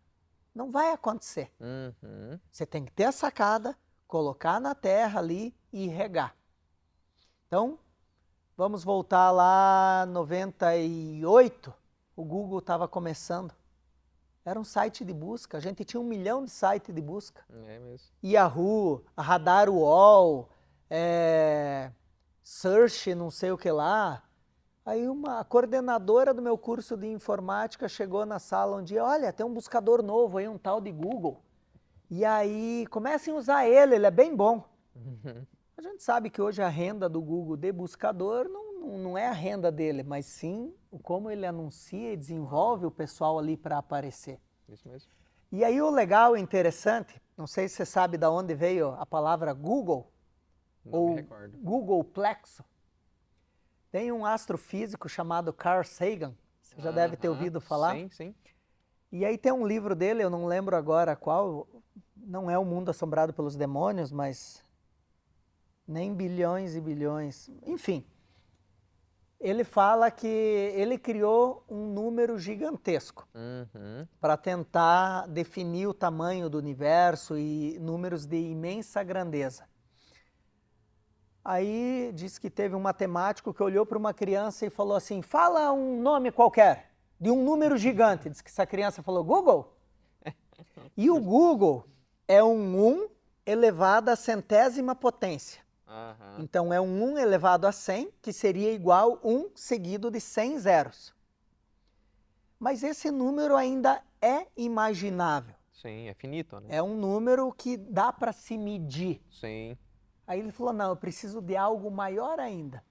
[SPEAKER 2] não vai acontecer.
[SPEAKER 1] Uhum.
[SPEAKER 2] Você tem que ter a sacada, colocar na terra ali e regar. Então, vamos voltar lá, 98, o Google estava começando. Era um site de busca, a gente tinha 1 milhão de sites de busca.
[SPEAKER 1] É mesmo.
[SPEAKER 2] Yahoo, Radar UOL, Search, não sei o que lá. Aí a coordenadora do meu curso de informática chegou na sala um dia, olha, tem um buscador novo aí, um tal de Google. E aí, comecem a usar ele é bem bom.
[SPEAKER 1] Uhum.
[SPEAKER 2] A gente sabe que hoje a renda do Google de buscador não é a renda dele, mas sim como ele anuncia e desenvolve o pessoal ali para aparecer.
[SPEAKER 1] Isso mesmo.
[SPEAKER 2] E aí o legal e interessante, não sei se você sabe de onde veio a palavra Google,
[SPEAKER 1] Não me
[SPEAKER 2] ou
[SPEAKER 1] recordo.
[SPEAKER 2] Googleplexo. Tem um astrofísico chamado Carl Sagan, você já deve ter ouvido falar.
[SPEAKER 1] Sim, sim.
[SPEAKER 2] E aí tem um livro dele, eu não lembro agora qual, não é O Mundo Assombrado pelos Demônios, mas nem bilhões e bilhões, enfim. Ele fala que ele criou um número gigantesco
[SPEAKER 1] Uhum.
[SPEAKER 2] para tentar definir o tamanho do universo e números de imensa grandeza. Aí diz que teve um matemático que olhou para uma criança e falou assim, fala um nome qualquer, de um número gigante. Diz que essa criança falou, Google? E o Google é um 1 elevado à centésima potência.
[SPEAKER 1] Uhum.
[SPEAKER 2] Então é um 1 elevado a 100, que seria igual 1 seguido de 100 zeros. Mas esse número ainda é imaginável.
[SPEAKER 1] Sim, é finito, né?
[SPEAKER 2] É um número que dá para se medir.
[SPEAKER 1] Sim.
[SPEAKER 2] Aí ele falou, não, eu preciso de algo maior ainda.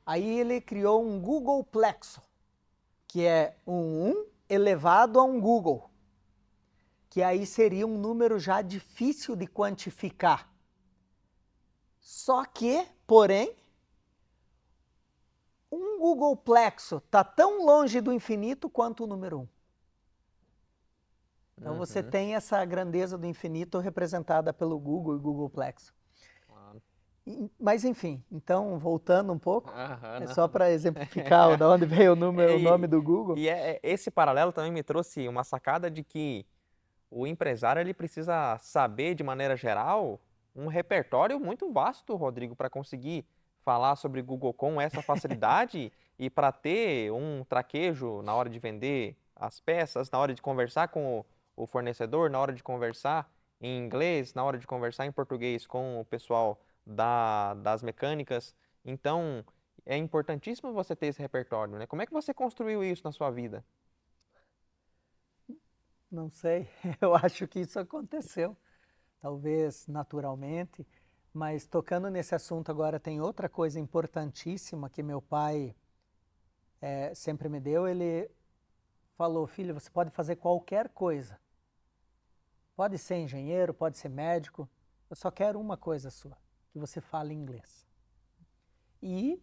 [SPEAKER 2] Aí ele criou um Googleplexo, que é um 1 elevado a um Google, que aí seria um número já difícil de quantificar. Só que, porém, um Googleplexo está tão longe do infinito quanto o número 1. Então você
[SPEAKER 1] Uhum.
[SPEAKER 2] tem essa grandeza do infinito representada pelo Google e Googleplexo.
[SPEAKER 1] Claro.
[SPEAKER 2] Mas enfim, então voltando um pouco,
[SPEAKER 1] Aham,
[SPEAKER 2] é
[SPEAKER 1] não.
[SPEAKER 2] só para exemplificar de onde veio o nome do Google.
[SPEAKER 1] Esse paralelo também me trouxe uma sacada de que o empresário ele precisa saber, de maneira geral, um repertório muito vasto, Rodrigo, para conseguir falar sobre Google com essa facilidade e para ter um traquejo na hora de vender as peças, na hora de conversar com o fornecedor, na hora de conversar em inglês, na hora de conversar em português com o pessoal das mecânicas. Então, é importantíssimo você ter esse repertório, né? Como é que você construiu isso na sua vida?
[SPEAKER 2] Não sei, eu acho que isso aconteceu, talvez naturalmente, mas tocando nesse assunto agora tem outra coisa importantíssima que meu pai sempre me deu, ele falou, filho, você pode fazer qualquer coisa, pode ser engenheiro, pode ser médico, eu só quero uma coisa sua, que você fale inglês. E,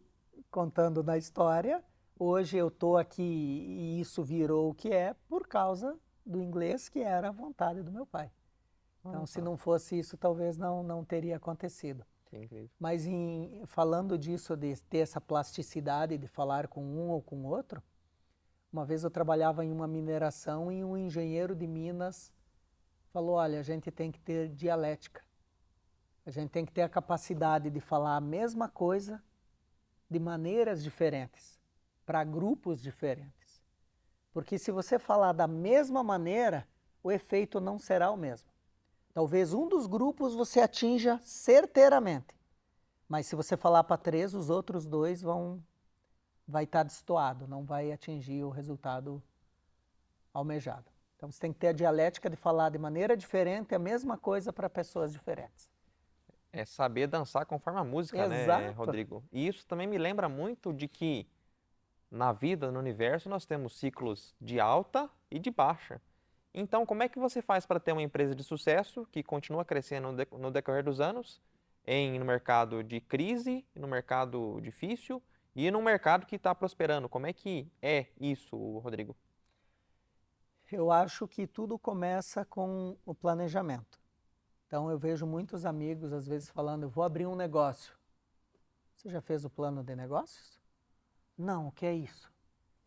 [SPEAKER 2] contando na história, hoje eu estou aqui e isso virou o que é por causa do inglês, que era a vontade do meu pai. Então, se não fosse isso, talvez não teria acontecido.
[SPEAKER 1] Que incrível.
[SPEAKER 2] Mas falando disso, de ter essa plasticidade de falar com um ou com outro, uma vez eu trabalhava em uma mineração e um engenheiro de Minas falou, olha, a gente tem que ter dialética. A gente tem que ter a capacidade de falar a mesma coisa de maneiras diferentes, para grupos diferentes. Porque se você falar da mesma maneira, o efeito não será o mesmo. Talvez um dos grupos você atinja certeiramente, mas se você falar para 3, os outros 2 vai estar destoado, não vai atingir o resultado almejado. Então você tem que ter a dialética de falar de maneira diferente a mesma coisa para pessoas diferentes.
[SPEAKER 1] É saber dançar conforme a música, né,
[SPEAKER 2] Exato.
[SPEAKER 1] Rodrigo? E isso também me lembra muito de que na vida, no universo, nós temos ciclos de alta e de baixa. Então, como é que você faz para ter uma empresa de sucesso que continua crescendo no decorrer dos anos no mercado de crise, no mercado difícil e no mercado que está prosperando. Como é que é isso, Rodrigo?
[SPEAKER 2] Eu acho que tudo começa com o planejamento. Então eu vejo muitos amigos às vezes falando, eu vou abrir um negócio. Você já fez o plano de negócios? Não, o que é isso?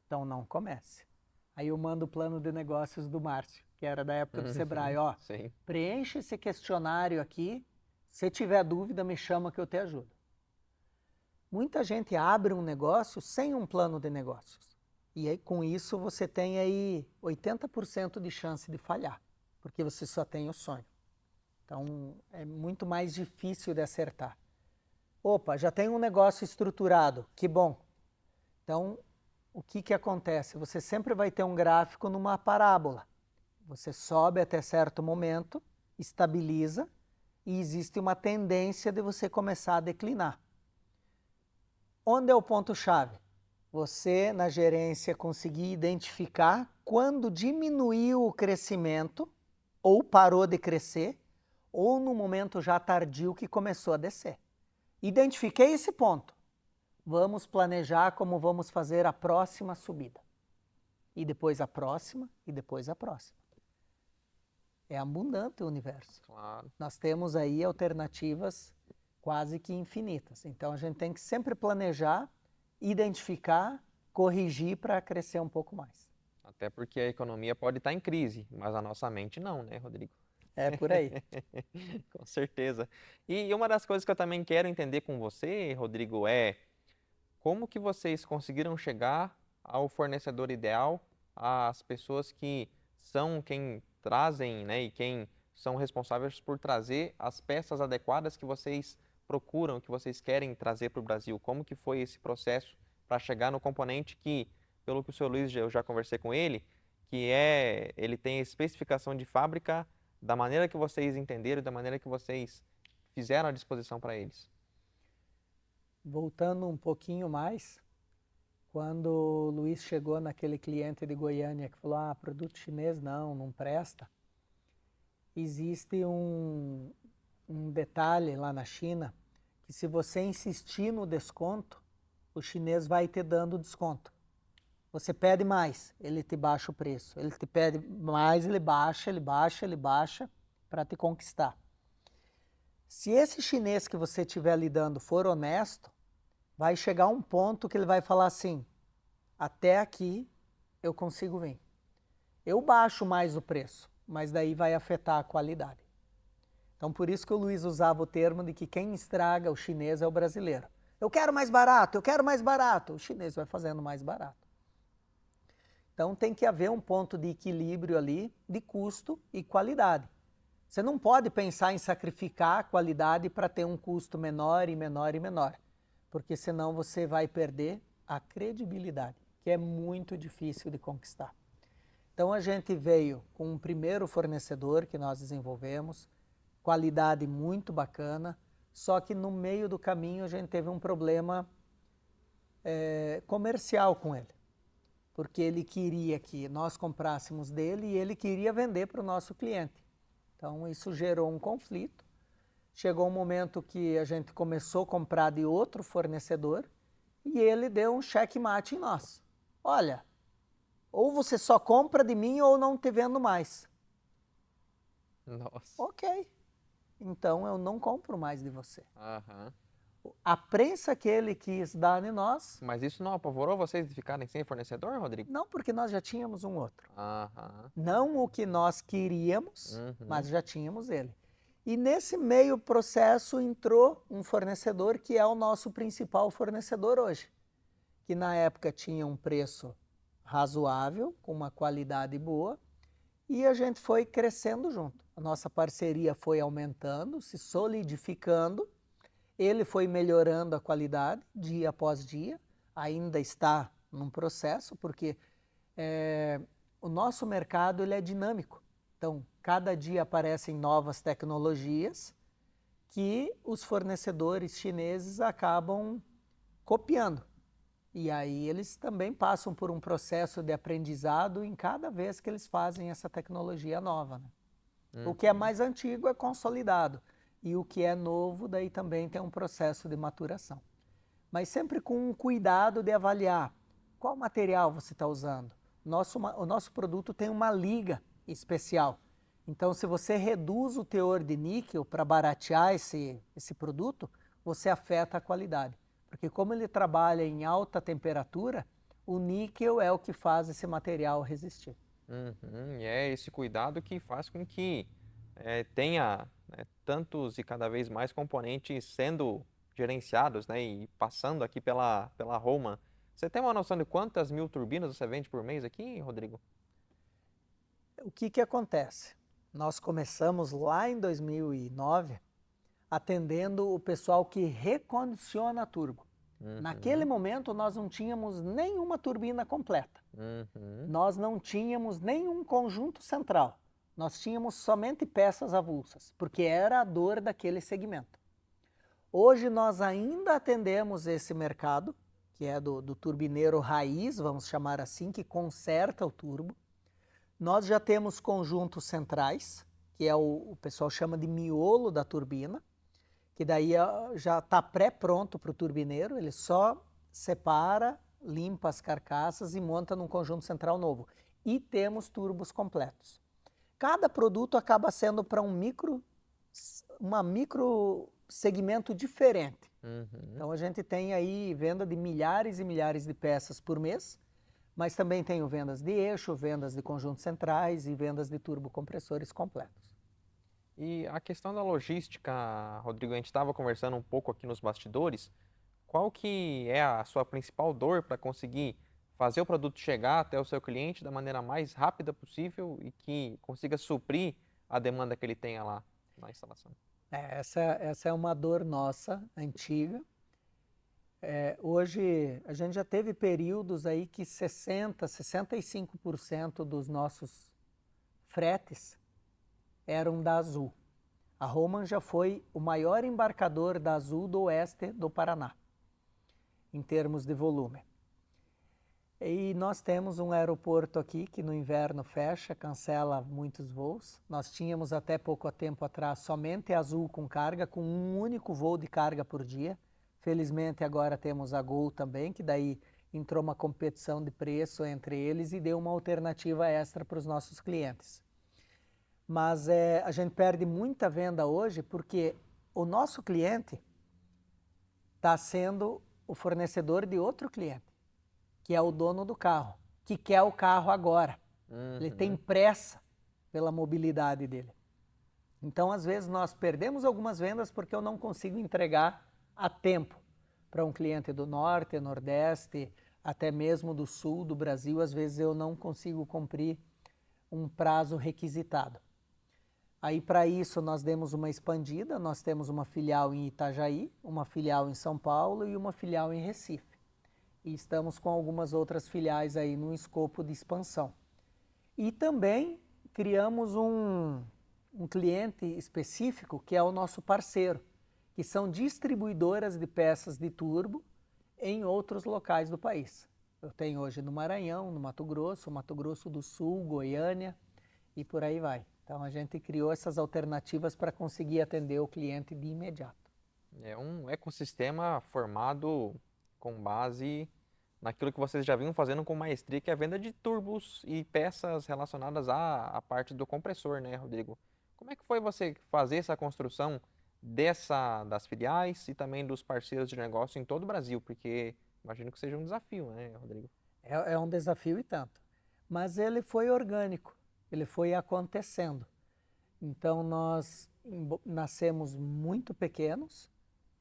[SPEAKER 2] Então não comece. Aí eu mando o plano de negócios do Márcio, que era da época do Sebrae. Ó,
[SPEAKER 1] Sim.
[SPEAKER 2] preenche esse questionário aqui. Se tiver dúvida, me chama que eu te ajudo. Muita gente abre um negócio sem um plano de negócios. E aí, com isso você tem aí 80% de chance de falhar, porque você só tem o sonho. Então é muito mais difícil de acertar. Opa, já tem um negócio estruturado, que bom. Então, o que acontece? Você sempre vai ter um gráfico numa parábola. Você sobe até certo momento, estabiliza e existe uma tendência de você começar a declinar. Onde é o ponto-chave? Você, na gerência, conseguir identificar quando diminuiu o crescimento, ou parou de crescer, ou no momento já tardio que começou a descer. Identifiquei esse ponto. Vamos planejar como vamos fazer a próxima subida. E depois a próxima, e depois a próxima. É abundante o universo.
[SPEAKER 1] Claro.
[SPEAKER 2] Nós temos aí alternativas quase que infinitas. Então a gente tem que sempre planejar, identificar, corrigir para crescer um pouco mais.
[SPEAKER 1] Até porque a economia pode estar em crise, mas a nossa mente não, né, Rodrigo?
[SPEAKER 2] É por aí.
[SPEAKER 1] Com certeza. E uma das coisas que eu também quero entender com você, Rodrigo, é como que vocês conseguiram chegar ao fornecedor ideal, às pessoas que são quem trazem, né, e quem são responsáveis por trazer as peças adequadas que vocês procuram, que vocês querem trazer para o Brasil? Como que foi esse processo para chegar no componente que, pelo que o seu Luiz, eu já conversei com ele, ele tem a especificação de fábrica da maneira que vocês entenderam, da maneira que vocês fizeram à disposição para eles?
[SPEAKER 2] Voltando um pouquinho mais, quando o Luiz chegou naquele cliente de Goiânia que falou, produto chinês não presta, existe um detalhe lá na China, que se você insistir no desconto, o chinês vai te dando desconto. Você pede mais, ele te baixa o preço. Ele te pede mais, ele baixa para te conquistar. Se esse chinês que você estiver lidando for honesto, vai chegar um ponto que ele vai falar assim, até aqui eu consigo vir. Eu baixo mais o preço, mas daí vai afetar a qualidade. Então por isso que o Luiz usava o termo de que quem estraga o chinês é o brasileiro. Eu quero mais barato, eu quero mais barato. O chinês vai fazendo mais barato. Então tem que haver um ponto de equilíbrio ali de custo e qualidade. Você não pode pensar em sacrificar a qualidade para ter um custo menor e menor e menor, porque senão você vai perder a credibilidade, que é muito difícil de conquistar. Então a gente veio com um primeiro fornecedor que nós desenvolvemos, qualidade muito bacana, só que no meio do caminho a gente teve um problema comercial com ele, porque ele queria que nós comprássemos dele e ele queria vender para o nosso cliente. Então isso gerou um conflito. Chegou um momento que a gente começou a comprar de outro fornecedor e ele deu um checkmate em nós. Olha, ou você só compra de mim ou não te vendo mais.
[SPEAKER 1] Nossa.
[SPEAKER 2] Ok, então eu não compro mais de você.
[SPEAKER 1] Aham.
[SPEAKER 2] A prensa que ele quis dar em nós,
[SPEAKER 1] Mas isso não apavorou vocês de ficarem sem fornecedor, Rodrigo?
[SPEAKER 2] não, porque nós já tínhamos um outro.
[SPEAKER 1] Aham.
[SPEAKER 2] Não o que nós queríamos,
[SPEAKER 1] Uhum.
[SPEAKER 2] mas já tínhamos ele. E nesse meio processo entrou um fornecedor que é o nosso principal fornecedor hoje, que na época tinha um preço razoável, com uma qualidade boa, e a gente foi crescendo junto. A nossa parceria foi aumentando, se solidificando, ele foi melhorando a qualidade dia após dia, ainda está num processo, porque o nosso mercado ele é dinâmico. Então, cada dia aparecem novas tecnologias que os fornecedores chineses acabam copiando. E aí eles também passam por um processo de aprendizado em cada vez que eles fazem essa tecnologia nova, né? O que é mais antigo é consolidado. e o que é novo daí também tem um processo de maturação. Mas sempre com um cuidado de avaliar qual material você está usando. O nosso produto tem uma liga especial. Então, se você reduz o teor de níquel para baratear esse produto, você afeta a qualidade. Porque como ele trabalha em alta temperatura, o níquel é o que faz esse material resistir.
[SPEAKER 1] E é esse cuidado que faz com que tenha, né, tantos e cada vez mais componentes sendo gerenciados, né, e passando aqui pela Roman. Você tem uma noção de quantas mil turbinas você vende por mês aqui, Rodrigo?
[SPEAKER 2] O que acontece? Nós começamos lá em 2009 atendendo o pessoal que recondiciona turbo. Naquele momento nós não tínhamos nenhuma turbina completa. Nós não tínhamos nenhum conjunto central. Nós tínhamos somente peças avulsas, porque era a dor daquele segmento. Hoje nós ainda atendemos esse mercado, que é do turbineiro raiz, vamos chamar assim, que conserta o turbo. Nós já temos conjuntos centrais, que é o pessoal chama de miolo da turbina, que daí já está pré-pronto para o turbineiro, ele só separa, limpa as carcaças e monta num conjunto central novo. E temos turbos completos. Cada produto acaba sendo para uma micro segmento diferente. Então a gente tem aí venda de milhares e milhares de peças por mês, mas também tenho vendas de eixo, vendas de conjuntos centrais e vendas de turbocompressores completos.
[SPEAKER 1] E a questão da logística, Rodrigo, a gente estava conversando um pouco aqui nos bastidores. Qual que é a sua principal dor para conseguir fazer o produto chegar até o seu cliente da maneira mais rápida possível e que consiga suprir a demanda que ele tenha lá na instalação?
[SPEAKER 2] Essa é uma dor nossa, antiga. Hoje a gente já teve períodos aí que 65% dos nossos fretes eram da Azul. A Roman já foi o maior embarcador da Azul do oeste do Paraná, em termos de volume. E nós temos um aeroporto aqui que no inverno fecha, cancela muitos voos. Nós tínhamos até pouco tempo atrás somente a Azul com carga, com um único voo de carga por dia. Felizmente agora temos a Gol também, que daí entrou uma competição de preço entre eles e deu uma alternativa extra para os nossos clientes. Mas a gente perde muita venda hoje porque o nosso cliente está sendo o fornecedor de outro cliente, que é o dono do carro, que quer o carro agora. Ele tem pressa pela mobilidade dele. Então, às vezes, nós perdemos algumas vendas porque eu não consigo entregar a tempo para um cliente do norte, nordeste, até mesmo do sul do Brasil. Às vezes eu não consigo cumprir um prazo requisitado. Aí, para isso, nós demos uma expandida. Nós temos uma filial em Itajaí, uma filial em São Paulo e uma filial em Recife. E estamos com algumas outras filiais aí no escopo de expansão. E também criamos um cliente específico que é o nosso parceiro, que são distribuidoras de peças de turbo em outros locais do país. Eu tenho hoje no Maranhão, no Mato Grosso do Sul, Goiânia e por aí vai. Então a gente criou essas alternativas para conseguir atender o cliente de imediato.
[SPEAKER 1] É um ecossistema formado com base naquilo que vocês já vinham fazendo com maestria, que é a venda de turbos e peças relacionadas à parte do compressor, né, Rodrigo? Como é que foi você fazer essa construção das filiais e também dos parceiros de negócio em todo o Brasil? Porque imagino que seja um desafio, né, Rodrigo?
[SPEAKER 2] É um desafio e tanto. Mas ele foi orgânico, ele foi acontecendo. Então nós nascemos muito pequenos,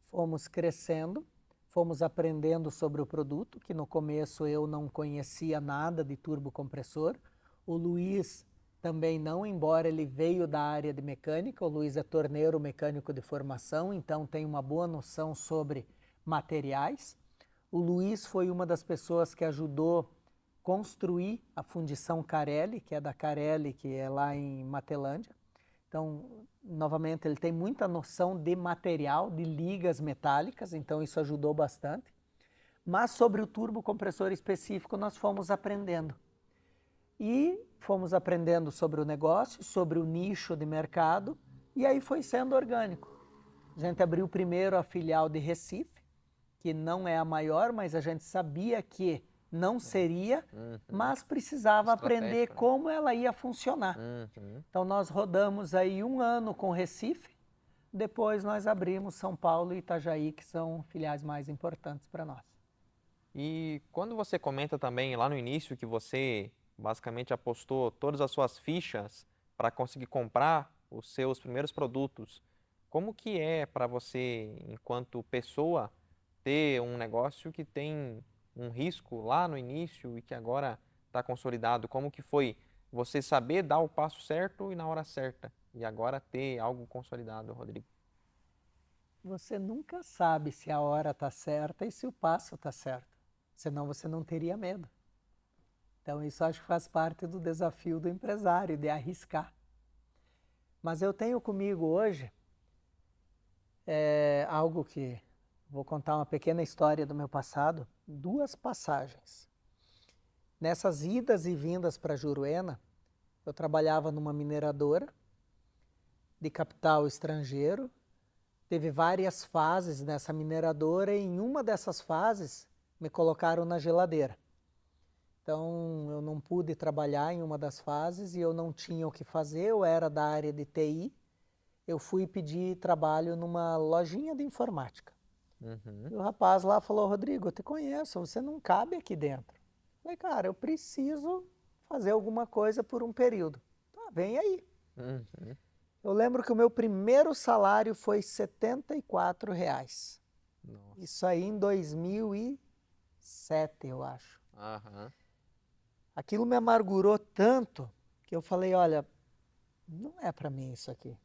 [SPEAKER 2] fomos crescendo, fomos aprendendo sobre o produto, que no começo eu não conhecia nada de turbocompressor. O Luiz também não, embora ele veio da área de mecânica. O Luiz é torneiro mecânico de formação, então tem uma boa noção sobre materiais. O Luiz foi uma das pessoas que ajudou construir a fundição Carelli, que é da Carelli, que é lá em Matelândia. Então, novamente, ele tem muita noção de material, de ligas metálicas, então isso ajudou bastante. Mas sobre o turbocompressor específico, nós fomos aprendendo. E fomos aprendendo sobre o negócio, sobre o nicho de mercado, e aí foi sendo orgânico. A gente abriu primeiro a filial de Recife, que não é a maior, mas a gente sabia que não seria, mas precisava aprender
[SPEAKER 1] Estratégico, né?
[SPEAKER 2] como ela ia funcionar. Então nós rodamos aí 1 ano com Recife, depois nós abrimos São Paulo e Itajaí, que são filiais mais importantes para nós.
[SPEAKER 1] E quando você comenta também lá no início que você basicamente apostou todas as suas fichas para conseguir comprar os seus primeiros produtos, como que é para você, enquanto pessoa, ter um negócio que tem um risco lá no início e que agora está consolidado? Como que foi você saber dar o passo certo e na hora certa e agora ter algo consolidado, Rodrigo?
[SPEAKER 2] Você nunca sabe se a hora está certa e se o passo está certo, senão você não teria medo. Então isso acho que faz parte do desafio do empresário, de arriscar. Mas eu tenho comigo hoje algo que vou contar uma pequena história do meu passado, 2 passagens. Nessas idas e vindas para Juruena, eu trabalhava numa mineradora de capital estrangeiro. Teve várias fases nessa mineradora e em uma dessas fases me colocaram na geladeira. Então eu não pude trabalhar em uma das fases e eu não tinha o que fazer, eu era da área de TI. Eu fui pedir trabalho numa lojinha de informática. E o rapaz lá falou: Rodrigo, eu te conheço, você não cabe aqui dentro. Eu falei: cara, eu preciso fazer alguma coisa por um período. Tá, vem aí. Eu lembro que o meu primeiro salário foi R$ 74.
[SPEAKER 1] Nossa.
[SPEAKER 2] Isso aí em 2007, eu acho. Aquilo me amargurou tanto que eu falei: olha, não é para mim isso aqui.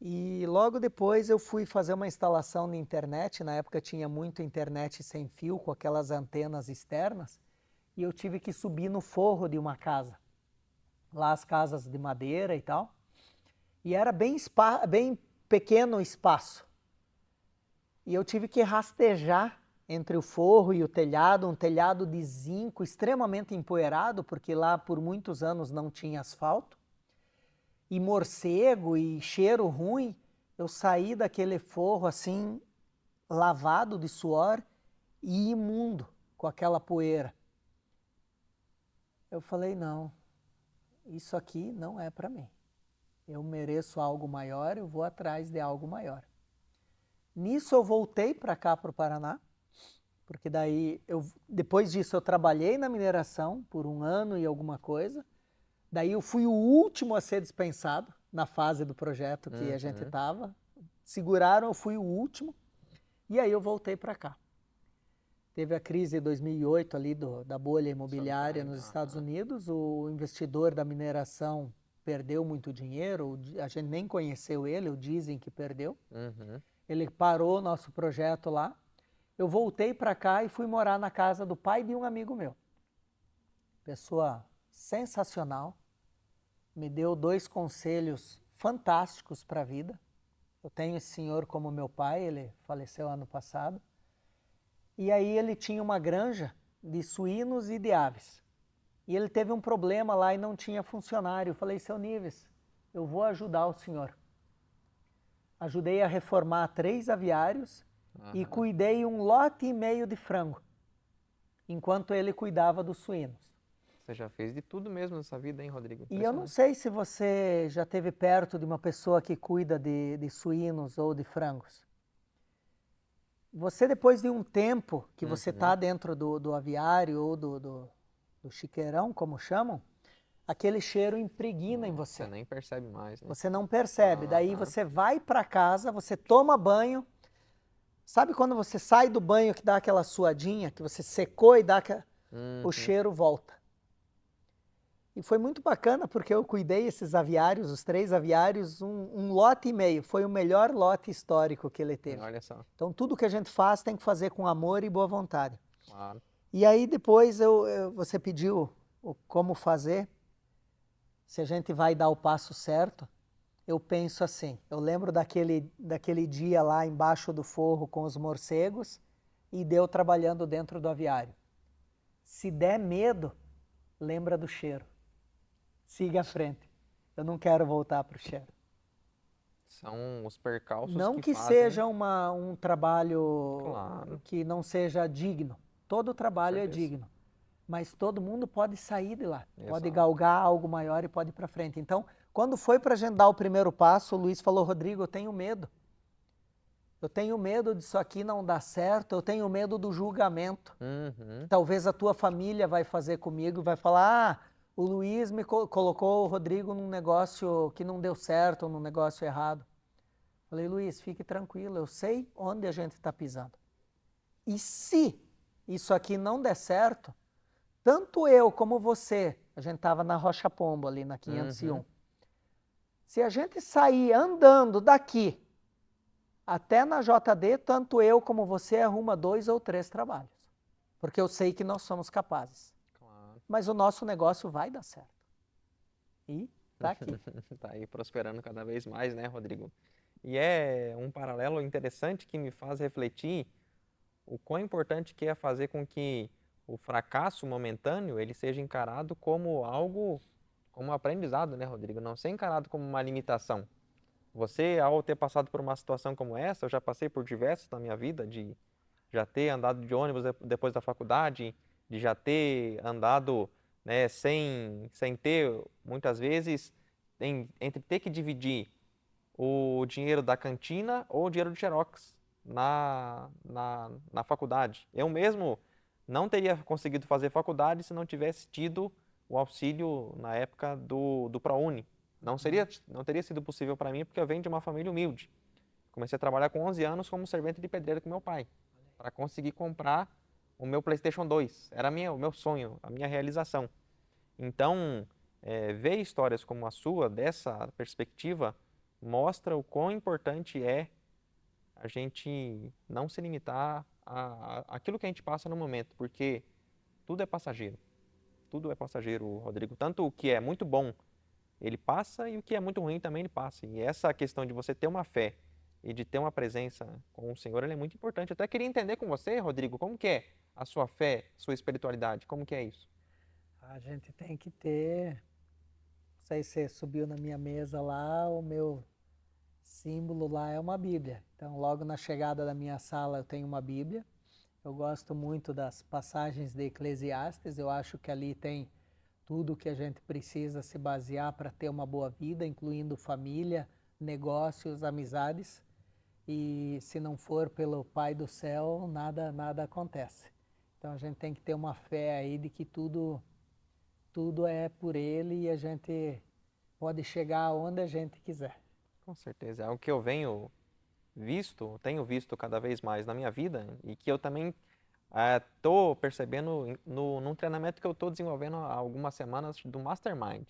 [SPEAKER 2] E logo depois eu fui fazer uma instalação na internet. Na época tinha muito internet sem fio, com aquelas antenas externas. E eu tive que subir no forro de uma casa. Lá as casas de madeira e tal. E era bem pequeno o espaço. E eu tive que rastejar entre o forro e o telhado, um telhado de zinco extremamente empoeirado, porque lá por muitos anos não tinha asfalto. E morcego e cheiro ruim, eu saí daquele forro assim, lavado de suor e imundo com aquela poeira. Eu falei: não, isso aqui não é para mim. Eu mereço algo maior, eu vou atrás de algo maior. Nisso eu voltei para cá, para o Paraná, porque daí, depois disso eu trabalhei na mineração por 1 ano e alguma coisa. Daí eu fui o último a ser dispensado na fase do projeto que a gente estava. Seguraram, eu fui o último. E aí eu voltei para cá. Teve a crise de 2008 ali da bolha imobiliária nos Estados Unidos. O investidor da mineração perdeu muito dinheiro. A gente nem conheceu ele, dizem que perdeu. Ele parou nosso projeto lá. Eu voltei para cá e fui morar na casa do pai de um amigo meu. Pessoa sensacional. Me deu 2 conselhos fantásticos para a vida. Eu tenho esse senhor como meu pai, ele faleceu ano passado. E aí ele tinha uma granja de suínos e de aves. E ele teve um problema lá e não tinha funcionário. Eu falei: seu Nives, eu vou ajudar o senhor. Ajudei a reformar 3 aviários e cuidei 1,5 lote de frango, enquanto ele cuidava dos suínos.
[SPEAKER 1] Você já fez de tudo mesmo nessa vida, hein, Rodrigo?
[SPEAKER 2] E eu não
[SPEAKER 1] Impressionante.
[SPEAKER 2] sei se você já esteve perto de uma pessoa que cuida de suínos ou de frangos. Você, depois de um tempo que você está dentro do aviário ou do chiqueirão, como chamam, aquele cheiro impregna em você.
[SPEAKER 1] Você nem percebe mais, né?
[SPEAKER 2] Você não percebe. Daí você vai para casa, você toma banho. Sabe quando você sai do banho que dá aquela suadinha, que você secou e dá o cheiro volta. E foi muito bacana porque eu cuidei esses aviários, os 3 aviários, 1,5 lote. Foi o melhor lote histórico que ele teve.
[SPEAKER 1] Olha só.
[SPEAKER 2] Então tudo que a gente faz tem que fazer com amor e boa vontade.
[SPEAKER 1] Claro.
[SPEAKER 2] E aí depois você pediu como fazer, se a gente vai dar o passo certo. Eu penso assim, eu lembro daquele dia lá embaixo do forro com os morcegos e Deu trabalhando dentro do aviário. Se der medo, lembra do cheiro. Siga à frente. Eu não quero voltar para o cheiro.
[SPEAKER 1] São os percalços
[SPEAKER 2] Não
[SPEAKER 1] que
[SPEAKER 2] que
[SPEAKER 1] fazem,
[SPEAKER 2] seja um trabalho
[SPEAKER 1] claro,
[SPEAKER 2] que não seja digno. Todo
[SPEAKER 1] com
[SPEAKER 2] trabalho é
[SPEAKER 1] certeza.
[SPEAKER 2] digno. Mas todo mundo pode sair de lá, pode
[SPEAKER 1] Exato.
[SPEAKER 2] galgar algo maior e pode ir para frente. Então, quando foi para a gente dar o primeiro passo, o Luiz falou: Rodrigo, eu tenho medo. Eu tenho medo disso aqui não dar certo, eu tenho medo do julgamento.
[SPEAKER 1] Uhum.
[SPEAKER 2] Talvez a tua família vai fazer comigo e vai falar: ah, o Luiz me colocou o Rodrigo num negócio que não deu certo, num negócio errado. Falei: Luiz, fique tranquilo, eu sei onde a gente está pisando. E se isso aqui não der certo, tanto eu como você, a gente estava na Rocha Pombo ali na 501.
[SPEAKER 1] Uhum.
[SPEAKER 2] Se a gente sair andando daqui até na JD, tanto eu como você arruma 2 ou 3 trabalhos. Porque eu sei que nós somos capazes.
[SPEAKER 1] Claro.
[SPEAKER 2] Mas o nosso negócio vai dar certo. E tá aqui.
[SPEAKER 1] Tá aí prosperando cada vez mais, né, Rodrigo? E é um paralelo interessante que me faz refletir o quão importante que é fazer com que o fracasso momentâneo ele seja encarado como algo, como um aprendizado, né, Rodrigo? Não ser encarado como uma limitação. Você, ao ter passado por uma situação como essa, eu já passei por diversas na minha vida, de já ter andado de ônibus depois da faculdade, de já ter andado, né, sem ter, muitas vezes, entre ter que dividir o dinheiro da cantina ou o dinheiro do Xerox na faculdade. Eu mesmo não teria conseguido fazer faculdade se não tivesse tido o auxílio na época do ProUni. Não teria sido possível para mim porque eu venho de uma família humilde. Comecei a trabalhar com 11 anos como servente de pedreiro com meu pai, para conseguir comprar o meu PlayStation 2. Era o meu sonho, a minha realização. Então, ver histórias como a sua, dessa perspectiva, mostra o quão importante é a gente não se limitar àquilo que a gente passa no momento, porque tudo é passageiro. Tudo é passageiro, Rodrigo. Tanto o que é muito bom, ele passa, e o que é muito ruim também ele passa. E essa questão de você ter uma fé e de ter uma presença com o Senhor, ele é muito importante. Eu até queria entender com você, Rodrigo, como que é a sua fé, sua espiritualidade, como que é isso?
[SPEAKER 2] A gente tem que ter. Não sei se você subiu na minha mesa lá, o meu símbolo lá é uma Bíblia. Então, logo na chegada da minha sala, eu tenho uma Bíblia. Eu gosto muito das passagens de Eclesiastes, eu acho que ali tem tudo que a gente precisa se basear para ter uma boa vida, incluindo família, negócios, amizades. E se não for pelo Pai do céu, nada acontece. Então a gente tem que ter uma fé aí de que tudo é por Ele e a gente pode chegar onde a gente quiser.
[SPEAKER 1] Com certeza, é algo que eu tenho visto cada vez mais na minha vida e que eu também estou percebendo num treinamento que eu estou desenvolvendo há algumas semanas do Mastermind,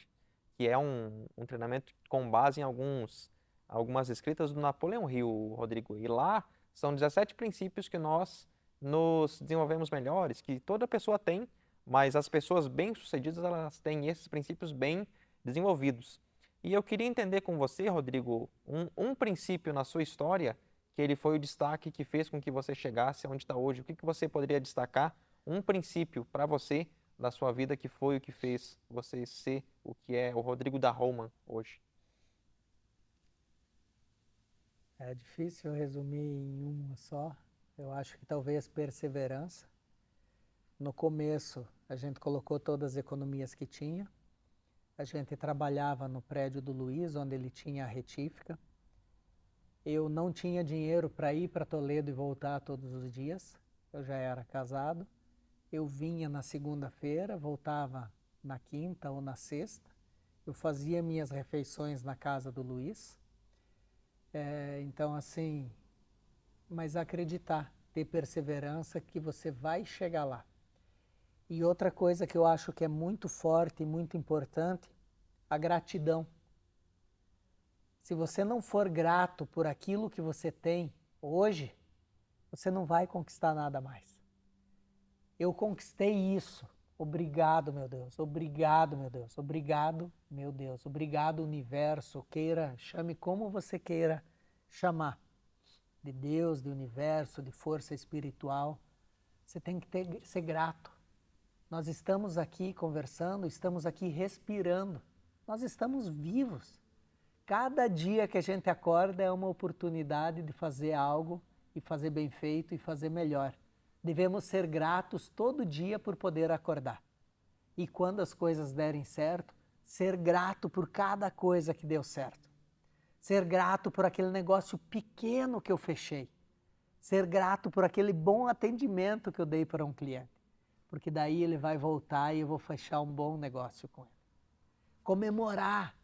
[SPEAKER 1] que é um treinamento com base em algumas escritas do Napoleão Hill, Rodrigo. E lá são 17 princípios que nós nos desenvolvemos melhores, que toda pessoa tem, mas as pessoas bem-sucedidas, elas têm esses princípios bem desenvolvidos. E eu queria entender com você, Rodrigo, um princípio na sua história que ele foi o destaque que fez com que você chegasse onde está hoje. O que você poderia destacar? Um princípio para você da sua vida que foi o que fez você ser o que é o Rodrigo da Roman hoje.
[SPEAKER 2] É difícil resumir em uma só. Eu acho que talvez perseverança. No começo, a gente colocou todas as economias que tinha. A gente trabalhava no prédio do Luiz, onde ele tinha a retífica. Eu não tinha dinheiro para ir para Toledo e voltar todos os dias. Eu já era casado. Eu vinha na segunda-feira, voltava na quinta ou na sexta. Eu fazia minhas refeições na casa do Luiz. Então, assim, mas acreditar, ter perseverança que você vai chegar lá. E outra coisa que eu acho que é muito forte e muito importante, a gratidão. Se você não for grato por aquilo que você tem hoje, você não vai conquistar nada mais. Eu conquistei isso. Obrigado, meu Deus. Obrigado, meu Deus. Obrigado, meu Deus. Obrigado, universo. Queira, chame como você queira chamar. De Deus, de universo, de força espiritual. Você tem que ser grato. Nós estamos aqui conversando, estamos aqui respirando. Nós estamos vivos. Cada dia que a gente acorda é uma oportunidade de fazer algo e fazer bem feito e fazer melhor. Devemos ser gratos todo dia por poder acordar. E quando as coisas derem certo, ser grato por cada coisa que deu certo. Ser grato por aquele negócio pequeno que eu fechei. Ser grato por aquele bom atendimento que eu dei para um cliente. Porque daí ele vai voltar e eu vou fechar um bom negócio com ele.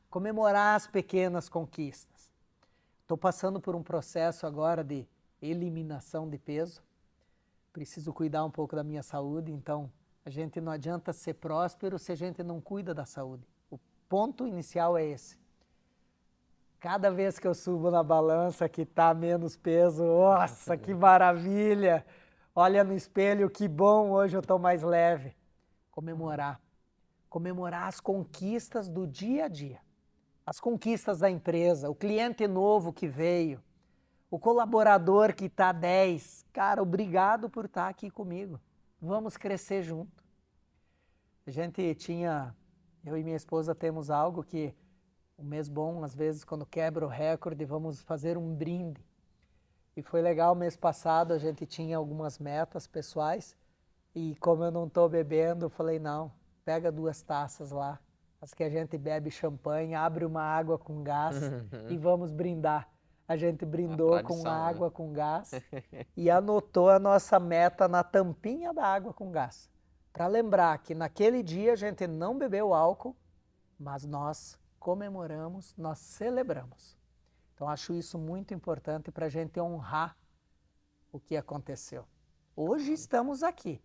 [SPEAKER 2] Comemorar as pequenas conquistas. Estou passando por um processo agora de eliminação de peso. Preciso cuidar um pouco da minha saúde, então a gente não adianta ser próspero se a gente não cuida da saúde. O ponto inicial é esse. Cada vez que eu subo na balança que está menos peso, nossa, que maravilha! Olha no espelho, que bom, hoje eu estou mais leve. Comemorar. Comemorar as conquistas do dia a dia. As conquistas da empresa, o cliente novo que veio, o colaborador que está 10. Cara, obrigado por estar aqui comigo. Vamos crescer junto. Eu e minha esposa temos algo que, um mês bom, às vezes, quando quebra o recorde, vamos fazer um brinde. E foi legal, mês passado a gente tinha algumas metas pessoais e como eu não estou bebendo, eu falei, não, pega 2 taças lá, as que a gente bebe champanhe, abre uma água com gás e vamos brindar. A gente brindou com
[SPEAKER 1] Tradição, né?
[SPEAKER 2] água com gás e anotou a nossa meta na tampinha da água com gás. Para lembrar que naquele dia a gente não bebeu álcool, mas nós comemoramos, nós celebramos. Então, acho isso muito importante para a gente honrar o que aconteceu. Hoje estamos aqui,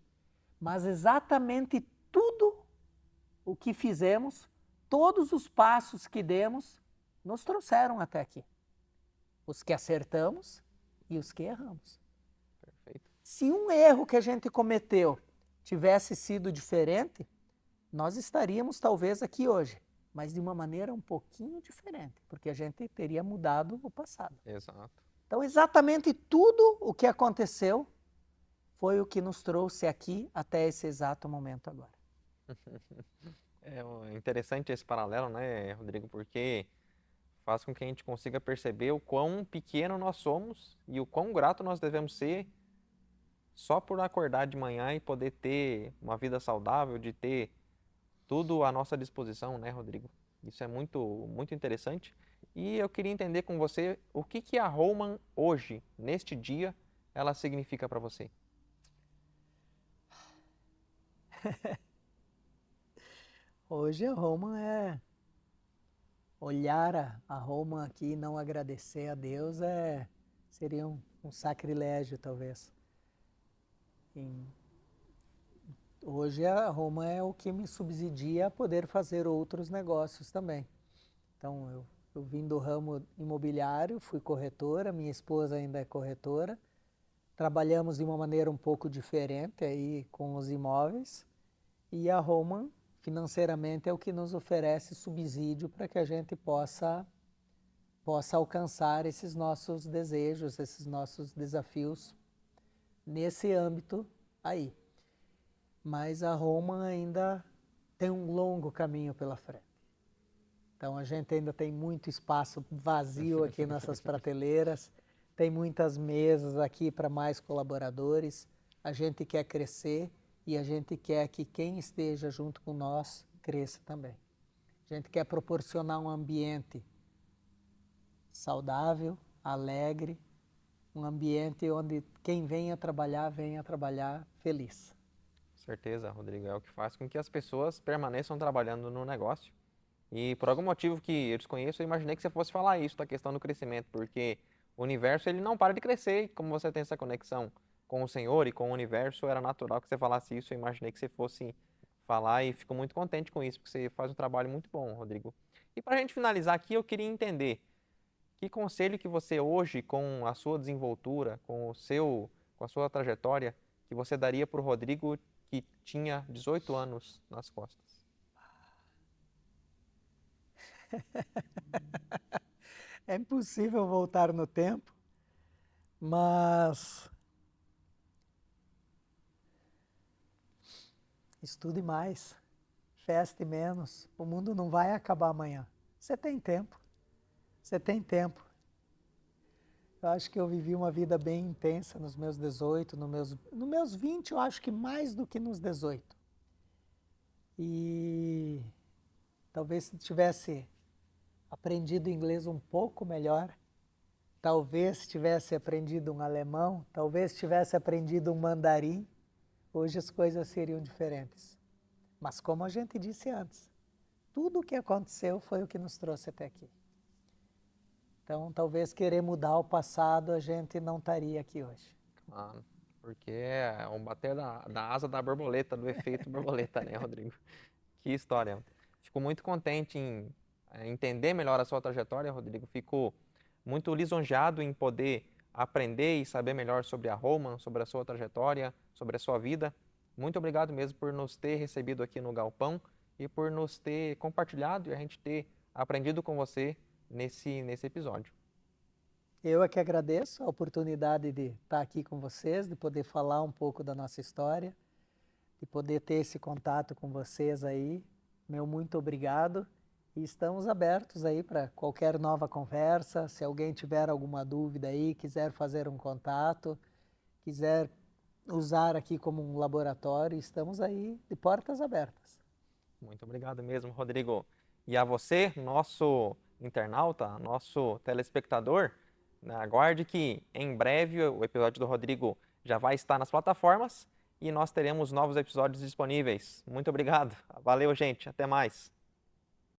[SPEAKER 2] mas exatamente tudo o que fizemos, todos os passos que demos, nos trouxeram até aqui. Os que acertamos e os que erramos.
[SPEAKER 1] Perfeito.
[SPEAKER 2] Se um erro que a gente cometeu tivesse sido diferente, nós estaríamos talvez aqui hoje, mas de uma maneira um pouquinho diferente, porque a gente teria mudado o passado.
[SPEAKER 1] Exato.
[SPEAKER 2] Então, exatamente tudo o que aconteceu foi o que nos trouxe aqui até esse exato momento agora.
[SPEAKER 1] É interessante esse paralelo, né, Rodrigo? Porque faz com que a gente consiga perceber o quão pequeno nós somos e o quão grato nós devemos ser só por acordar de manhã e poder ter uma vida saudável, de ter tudo à nossa disposição, né, Rodrigo? Isso é muito, muito interessante. E eu queria entender com você o que que a Roman hoje, neste dia, ela significa para você.
[SPEAKER 2] Hoje a Roma é olhar a Roma aqui e não agradecer a Deus seria um sacrilégio, talvez. Em- Hoje a Roma é o que me subsidia a poder fazer outros negócios também. Então, eu vim do ramo imobiliário, fui corretora, minha esposa ainda é corretora. Trabalhamos de uma maneira um pouco diferente aí com os imóveis. E a Roman, financeiramente, é o que nos oferece subsídio para que a gente possa alcançar esses nossos desejos, esses nossos desafios nesse âmbito aí. Mas a Roman ainda tem um longo caminho pela frente. Então a gente ainda tem muito espaço vazio aqui nessas prateleiras, tem muitas mesas aqui para mais colaboradores. A gente quer crescer e a gente quer que quem esteja junto com nós cresça também. A gente quer proporcionar um ambiente saudável, alegre, um ambiente onde quem venha trabalhar feliz.
[SPEAKER 1] Certeza, Rodrigo, é o que faz com que as pessoas permaneçam trabalhando no negócio. E por algum motivo que eu desconheço, eu imaginei que você fosse falar isso, da questão do crescimento, porque o universo ele não para de crescer, e como você tem essa conexão com o Senhor e com o universo, era natural que você falasse isso, eu imaginei que você fosse falar e fico muito contente com isso, porque você faz um trabalho muito bom, Rodrigo. E para a gente finalizar aqui, eu queria entender que conselho que você hoje, com a sua desenvoltura, com a sua trajetória, que você daria para o Rodrigo que tinha 18 anos nas costas?
[SPEAKER 2] É impossível voltar no tempo, mas estude mais, feste menos. O mundo não vai acabar amanhã. Você tem tempo. Você tem tempo. Eu acho que eu vivi uma vida bem intensa nos meus 18, nos meus 20, eu acho que mais do que nos 18. E talvez se tivesse aprendido inglês um pouco melhor, talvez tivesse aprendido um alemão, talvez tivesse aprendido um mandarim, hoje as coisas seriam diferentes. Mas como a gente disse antes, tudo o que aconteceu foi o que nos trouxe até aqui. Então, talvez querer mudar o passado, a gente não estaria aqui hoje.
[SPEAKER 1] Claro, porque é um bater da asa da borboleta, do efeito borboleta, né, Rodrigo? Que história. Fico muito contente em entender melhor a sua trajetória, Rodrigo. Fico muito lisonjeado em poder aprender e saber melhor sobre a Roman, sobre a sua trajetória, sobre a sua vida. Muito obrigado mesmo por nos ter recebido aqui no Galpão e por nos ter compartilhado e a gente ter aprendido com você nesse episódio.
[SPEAKER 2] Eu é que agradeço a oportunidade de estar aqui com vocês, de poder falar um pouco da nossa história, de poder ter esse contato com vocês aí. Meu muito obrigado e estamos abertos aí para qualquer nova conversa. Se alguém tiver alguma dúvida aí, quiser fazer um contato, quiser usar aqui como um laboratório, estamos aí de portas abertas.
[SPEAKER 1] Muito obrigado mesmo, Rodrigo. E a você, nosso internauta, nosso telespectador, né, aguarde que em breve o episódio do Rodrigo já vai estar nas plataformas e nós teremos novos episódios disponíveis. Muito obrigado. Valeu, gente. Até mais.